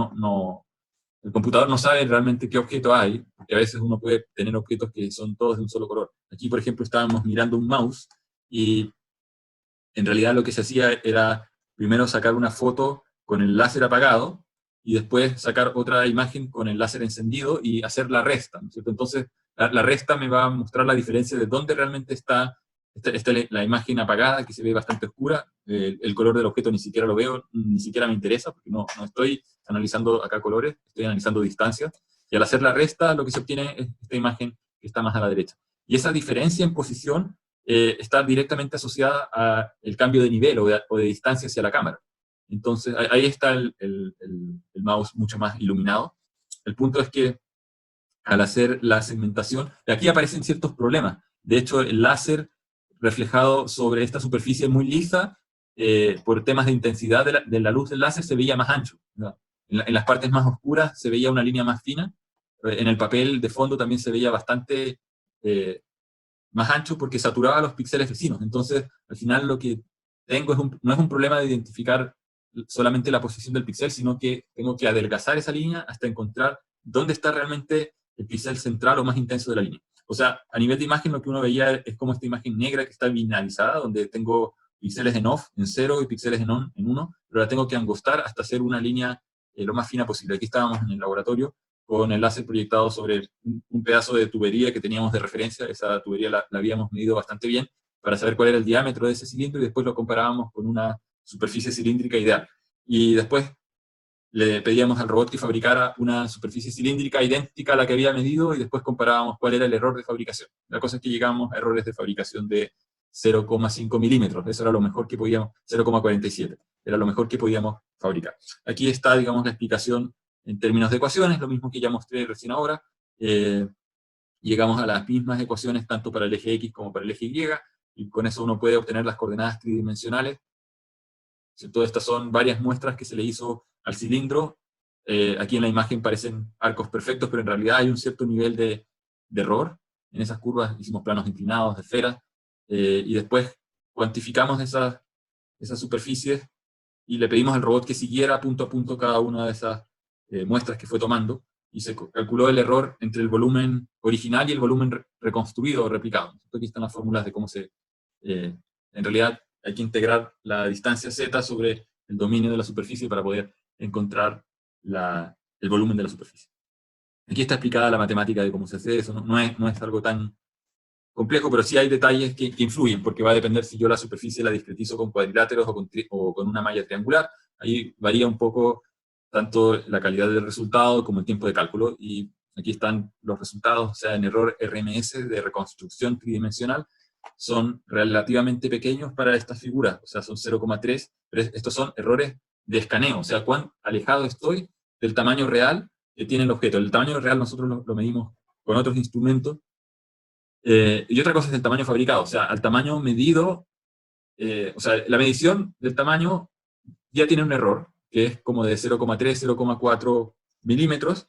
el computador no sabe realmente qué objeto hay, porque a veces uno puede tener objetos que son todos de un solo color. Aquí, por ejemplo, estábamos mirando un mouse y en realidad lo que se hacía era primero sacar una foto con el láser apagado y después sacar otra imagen con el láser encendido y hacer la resta, ¿no es cierto? Entonces, la resta me va a mostrar la diferencia de dónde realmente está la imagen apagada, que se ve bastante oscura. El color del objeto ni siquiera lo veo, ni siquiera me interesa, porque no estoy analizando acá colores, estoy analizando distancias. Y al hacer la resta, lo que se obtiene es esta imagen que está más a la derecha. Y esa diferencia en posición está directamente asociada al cambio de nivel o de distancia hacia la cámara. Entonces, ahí está el mouse mucho más iluminado. El punto es que al hacer la segmentación, aquí aparecen ciertos problemas. De hecho, el láser reflejado sobre esta superficie muy lisa, por temas de intensidad de la luz del láser, se veía más ancho, ¿no? En las partes más oscuras se veía una línea más fina. En el papel de fondo también se veía bastante más ancho porque saturaba los píxeles vecinos. Entonces, al final lo que tengo no es un problema de identificar solamente la posición del píxel, sino que tengo que adelgazar esa línea hasta encontrar dónde está realmente el píxel central o más intenso de la línea. O sea, a nivel de imagen lo que uno veía es como esta imagen negra que está binalizada, donde tengo píxeles en off, en 0, y píxeles en on, en 1, pero la tengo que angostar hasta hacer una línea lo más fina posible. Aquí estábamos en el laboratorio con el láser proyectado sobre un pedazo de tubería que teníamos de referencia. Esa tubería la habíamos medido bastante bien para saber cuál era el diámetro de ese cilindro, y después lo comparábamos con una superficie cilíndrica ideal. Y después le pedíamos al robot que fabricara una superficie cilíndrica idéntica a la que había medido, y después comparábamos cuál era el error de fabricación. La cosa es que llegamos a errores de fabricación de 0,5 milímetros. Eso era lo mejor que podíamos, 0,47. Era lo mejor que podíamos fabricar. Aquí está, digamos, la explicación en términos de ecuaciones, lo mismo que ya mostré recién ahora. Llegamos a las mismas ecuaciones tanto para el eje X como para el eje Y, y con eso uno puede obtener las coordenadas tridimensionales. Todas estas son varias muestras que se le hizo al cilindro. Aquí en la imagen parecen arcos perfectos, pero en realidad hay un cierto nivel de error. En esas curvas hicimos planos inclinados de esferas, y después cuantificamos esas superficies y le pedimos al robot que siguiera punto a punto cada una de esas muestras que fue tomando, y se calculó el error entre el volumen original y el volumen reconstruido o replicado. Aquí están las fórmulas de cómo en realidad hay que integrar la distancia z sobre el dominio de la superficie para poder encontrar el volumen de la superficie. Aquí está explicada la matemática de cómo se hace eso. No es algo tan complejo, pero sí hay detalles que influyen, porque va a depender si yo la superficie la discretizo con cuadriláteros o con una malla triangular. Ahí varía un poco tanto la calidad del resultado como el tiempo de cálculo, y aquí están los resultados. O sea, en error RMS de reconstrucción tridimensional son relativamente pequeños para estas figuras, o sea, son 0,3, pero estos son errores de escaneo, o sea, cuán alejado estoy del tamaño real que tiene el objeto. El tamaño real nosotros lo medimos con otros instrumentos, y otra cosa es el tamaño fabricado, o sea, al tamaño medido, o sea, la medición del tamaño ya tiene un error, que es como de 0,3, 0,4 milímetros,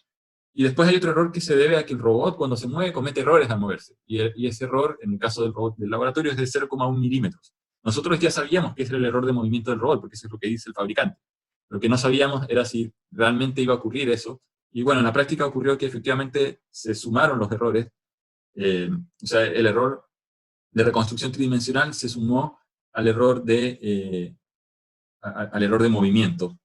y después hay otro error que se debe a que el robot cuando se mueve comete errores al moverse, y ese error, en el caso del robot del laboratorio, es de 0,1 milímetros. Nosotros ya sabíamos que ese era el error de movimiento del robot, porque eso es lo que dice el fabricante. Lo que no sabíamos era si realmente iba a ocurrir eso, y bueno, en la práctica ocurrió que efectivamente se sumaron los errores, o sea, el error de reconstrucción tridimensional se sumó al error al error de movimiento.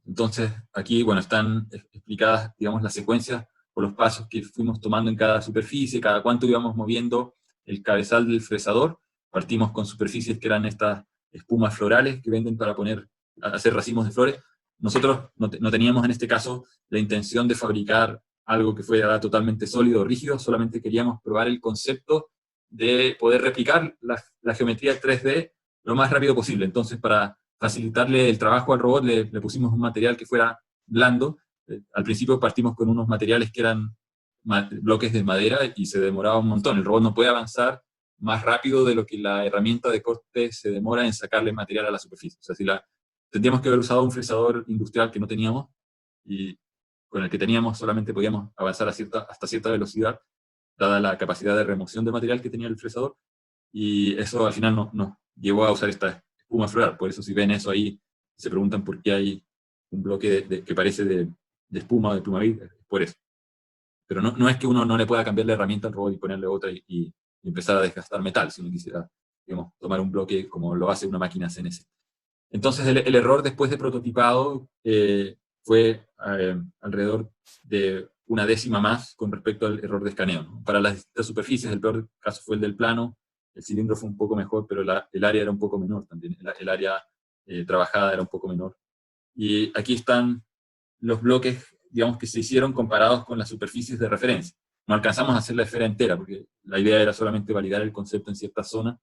Entonces, aquí, bueno, están explicadas, digamos, las secuencias o los pasos que fuimos tomando en cada superficie, cada cuánto íbamos moviendo el cabezal del fresador. Partimos con superficies que eran estas espumas florales que venden para hacer racimos de flores. Nosotros no teníamos en este caso la intención de fabricar algo que fuera totalmente sólido o rígido, solamente queríamos probar el concepto de poder replicar la geometría 3D lo más rápido posible. Entonces, para facilitarle el trabajo al robot, le pusimos un material que fuera blando. Al principio partimos con unos materiales que eran bloques de madera y se demoraba un montón. El robot no puede avanzar más rápido de lo que la herramienta de corte se demora en sacarle material a la superficie. O sea, tendríamos que haber usado un fresador industrial que no teníamos, y con el que teníamos solamente podíamos avanzar hasta cierta velocidad, dada la capacidad de remoción de material que tenía el fresador, y eso al final nos llevó a usar esta espuma floral. Por eso si ven eso ahí, se preguntan por qué hay un bloque que parece de espuma o de plumavit, es por eso. Pero no es que uno no le pueda cambiar la herramienta al robot y ponerle otra y empezar a desgastar metal, si uno quisiera, digamos, tomar un bloque como lo hace una máquina CNC. Entonces el error después de prototipado fue alrededor de una décima más con respecto al error de escaneo, ¿no? Para las distintas superficies, el peor caso fue el del plano. El cilindro fue un poco mejor, pero el área era un poco menor también. El área trabajada era un poco menor. Y aquí están los bloques, digamos, que se hicieron comparados con las superficies de referencia. No alcanzamos a hacer la esfera entera, porque la idea era solamente validar el concepto en ciertas zonas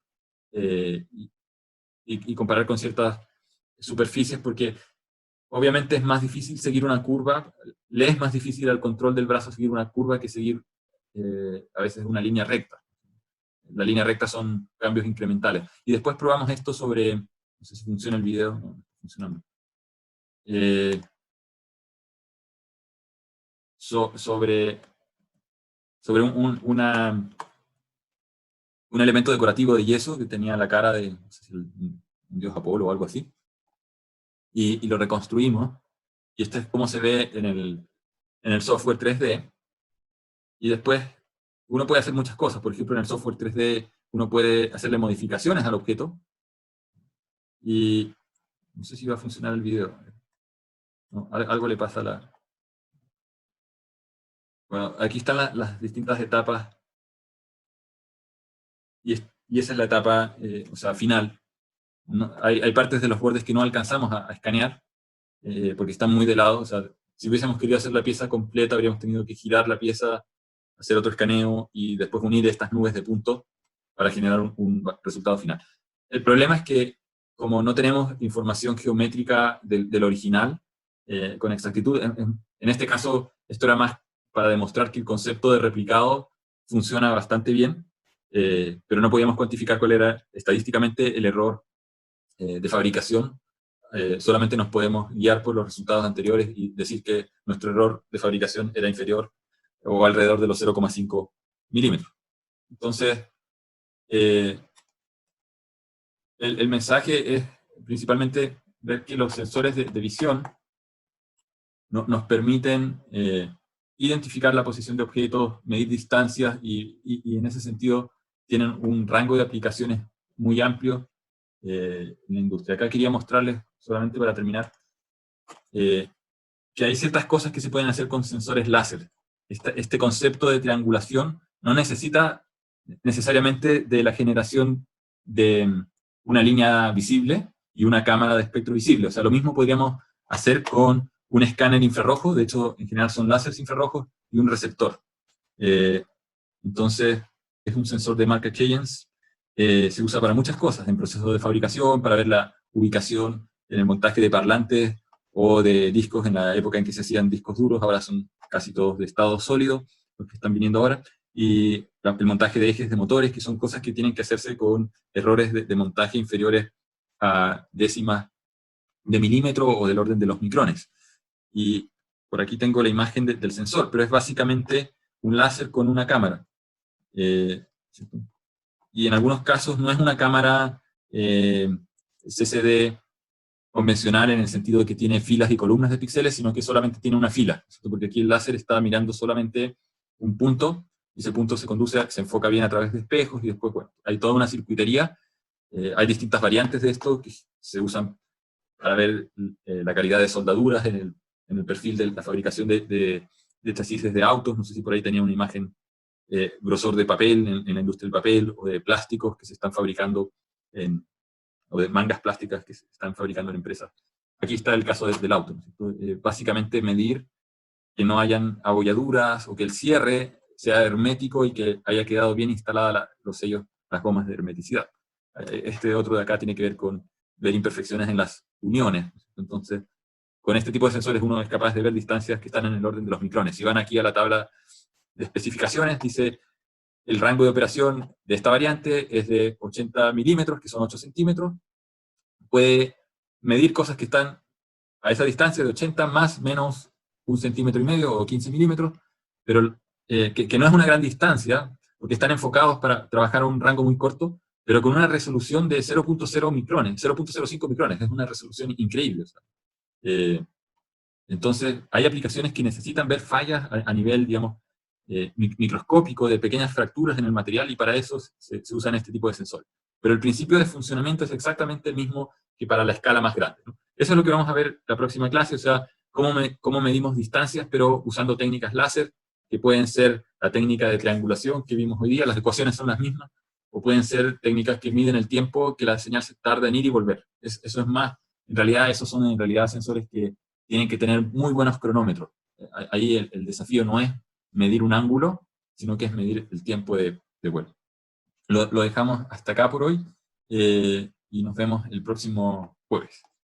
y comparar con ciertas superficies, porque obviamente es más difícil seguir una curva, le es más difícil al control del brazo seguir una curva que seguir a veces una línea recta. La línea recta son cambios incrementales. Y después probamos esto sobre, no sé si funciona el video, no está funcionando. Sobre un elemento decorativo de yeso que tenía la cara de, no sé si un dios Apolo o algo así. Y lo reconstruimos. Y esto es cómo se ve en el software 3D. Y después uno puede hacer muchas cosas. Por ejemplo, en el software 3D uno puede hacerle modificaciones al objeto. Y no sé si va a funcionar el video. No, algo le pasa a la... Bueno, aquí están las distintas etapas. Y esa es la etapa, o sea, final. Hay partes de los bordes que no alcanzamos a escanear, porque están muy de lado. O sea, si hubiésemos querido hacer la pieza completa, habríamos tenido que girar la pieza, hacer otro escaneo y después unir estas nubes de puntos para generar un resultado final. El problema es que, como no tenemos información geométrica del original con exactitud, en este caso, esto era más para demostrar que el concepto de replicado funciona bastante bien, pero no podíamos cuantificar cuál era estadísticamente el error de fabricación. Solamente nos podemos guiar por los resultados anteriores y decir que nuestro error de fabricación era inferior o alrededor de los 0,5 milímetros. Entonces, el mensaje es principalmente ver que los sensores de visión nos permiten identificar la posición de objetos, medir distancias y en ese sentido tienen un rango de aplicaciones muy amplio en la industria. Acá quería mostrarles, solamente para terminar, que hay ciertas cosas que se pueden hacer con sensores láser. Este concepto de triangulación no necesita necesariamente de la generación de una línea visible y una cámara de espectro visible. O sea, lo mismo podríamos hacer con un escáner infrarrojo. De hecho, en general son láseres infrarrojos y un receptor. Entonces, es un sensor de marca Keyence. Se usa para muchas cosas, en procesos de fabricación, para ver la ubicación en el montaje de parlantes o de discos en la época en que se hacían discos duros, ahora son casi todos de estado sólido, los que están viniendo ahora, y el montaje de ejes de motores, que son cosas que tienen que hacerse con errores de montaje inferiores a décimas de milímetro o del orden de los micrones. Y por aquí tengo la imagen del sensor, pero es básicamente un láser con una cámara. Y en algunos casos no es una cámara CCD convencional en el sentido de que tiene filas y columnas de píxeles, sino que solamente tiene una fila, ¿cierto? Porque aquí el láser está mirando solamente un punto, y ese punto se enfoca bien a través de espejos, y después, bueno, hay toda una circuitería, hay distintas variantes de esto que se usan para ver la calidad de soldaduras en el perfil de la fabricación de chasis de autos. No sé si por ahí tenía una imagen, grosor de papel en la industria del papel, o de plásticos que se están fabricando o de mangas plásticas que se están fabricando en empresas. Aquí está el caso del auto, ¿no? Básicamente medir que no hayan abolladuras o que el cierre sea hermético y que haya quedado bien instalada los sellos, las gomas de hermeticidad. Este otro de acá tiene que ver con ver imperfecciones en las uniones. Entonces, con este tipo de sensores uno es capaz de ver distancias que están en el orden de los micrones. Si van aquí a la tabla de especificaciones, dice el rango de operación de esta variante es de 80 milímetros, que son 8 centímetros. Puede medir cosas que están a esa distancia de 80 más menos 1,5 centímetros o 15 milímetros, pero que no es una gran distancia, porque están enfocados para trabajar a un rango muy corto, pero con una resolución de 0,0 micrones, 0,05 micrones, es una resolución increíble. O sea. Entonces, hay aplicaciones que necesitan ver fallas a nivel, digamos, microscópico, de pequeñas fracturas en el material, y para eso se usan este tipo de sensores. Pero el principio de funcionamiento es exactamente el mismo que para la escala más grande, ¿no? Eso es lo que vamos a ver la próxima clase, o sea, cómo medimos distancias, pero usando técnicas láser, que pueden ser la técnica de triangulación que vimos hoy día, las ecuaciones son las mismas, o pueden ser técnicas que miden el tiempo que la señal se tarda en ir y volver. Eso es más, en realidad, esos son en realidad sensores que tienen que tener muy buenos cronómetros. Ahí el desafío no es medir un ángulo, sino que es medir el tiempo de vuelo. Lo dejamos hasta acá por hoy, y nos vemos el próximo jueves.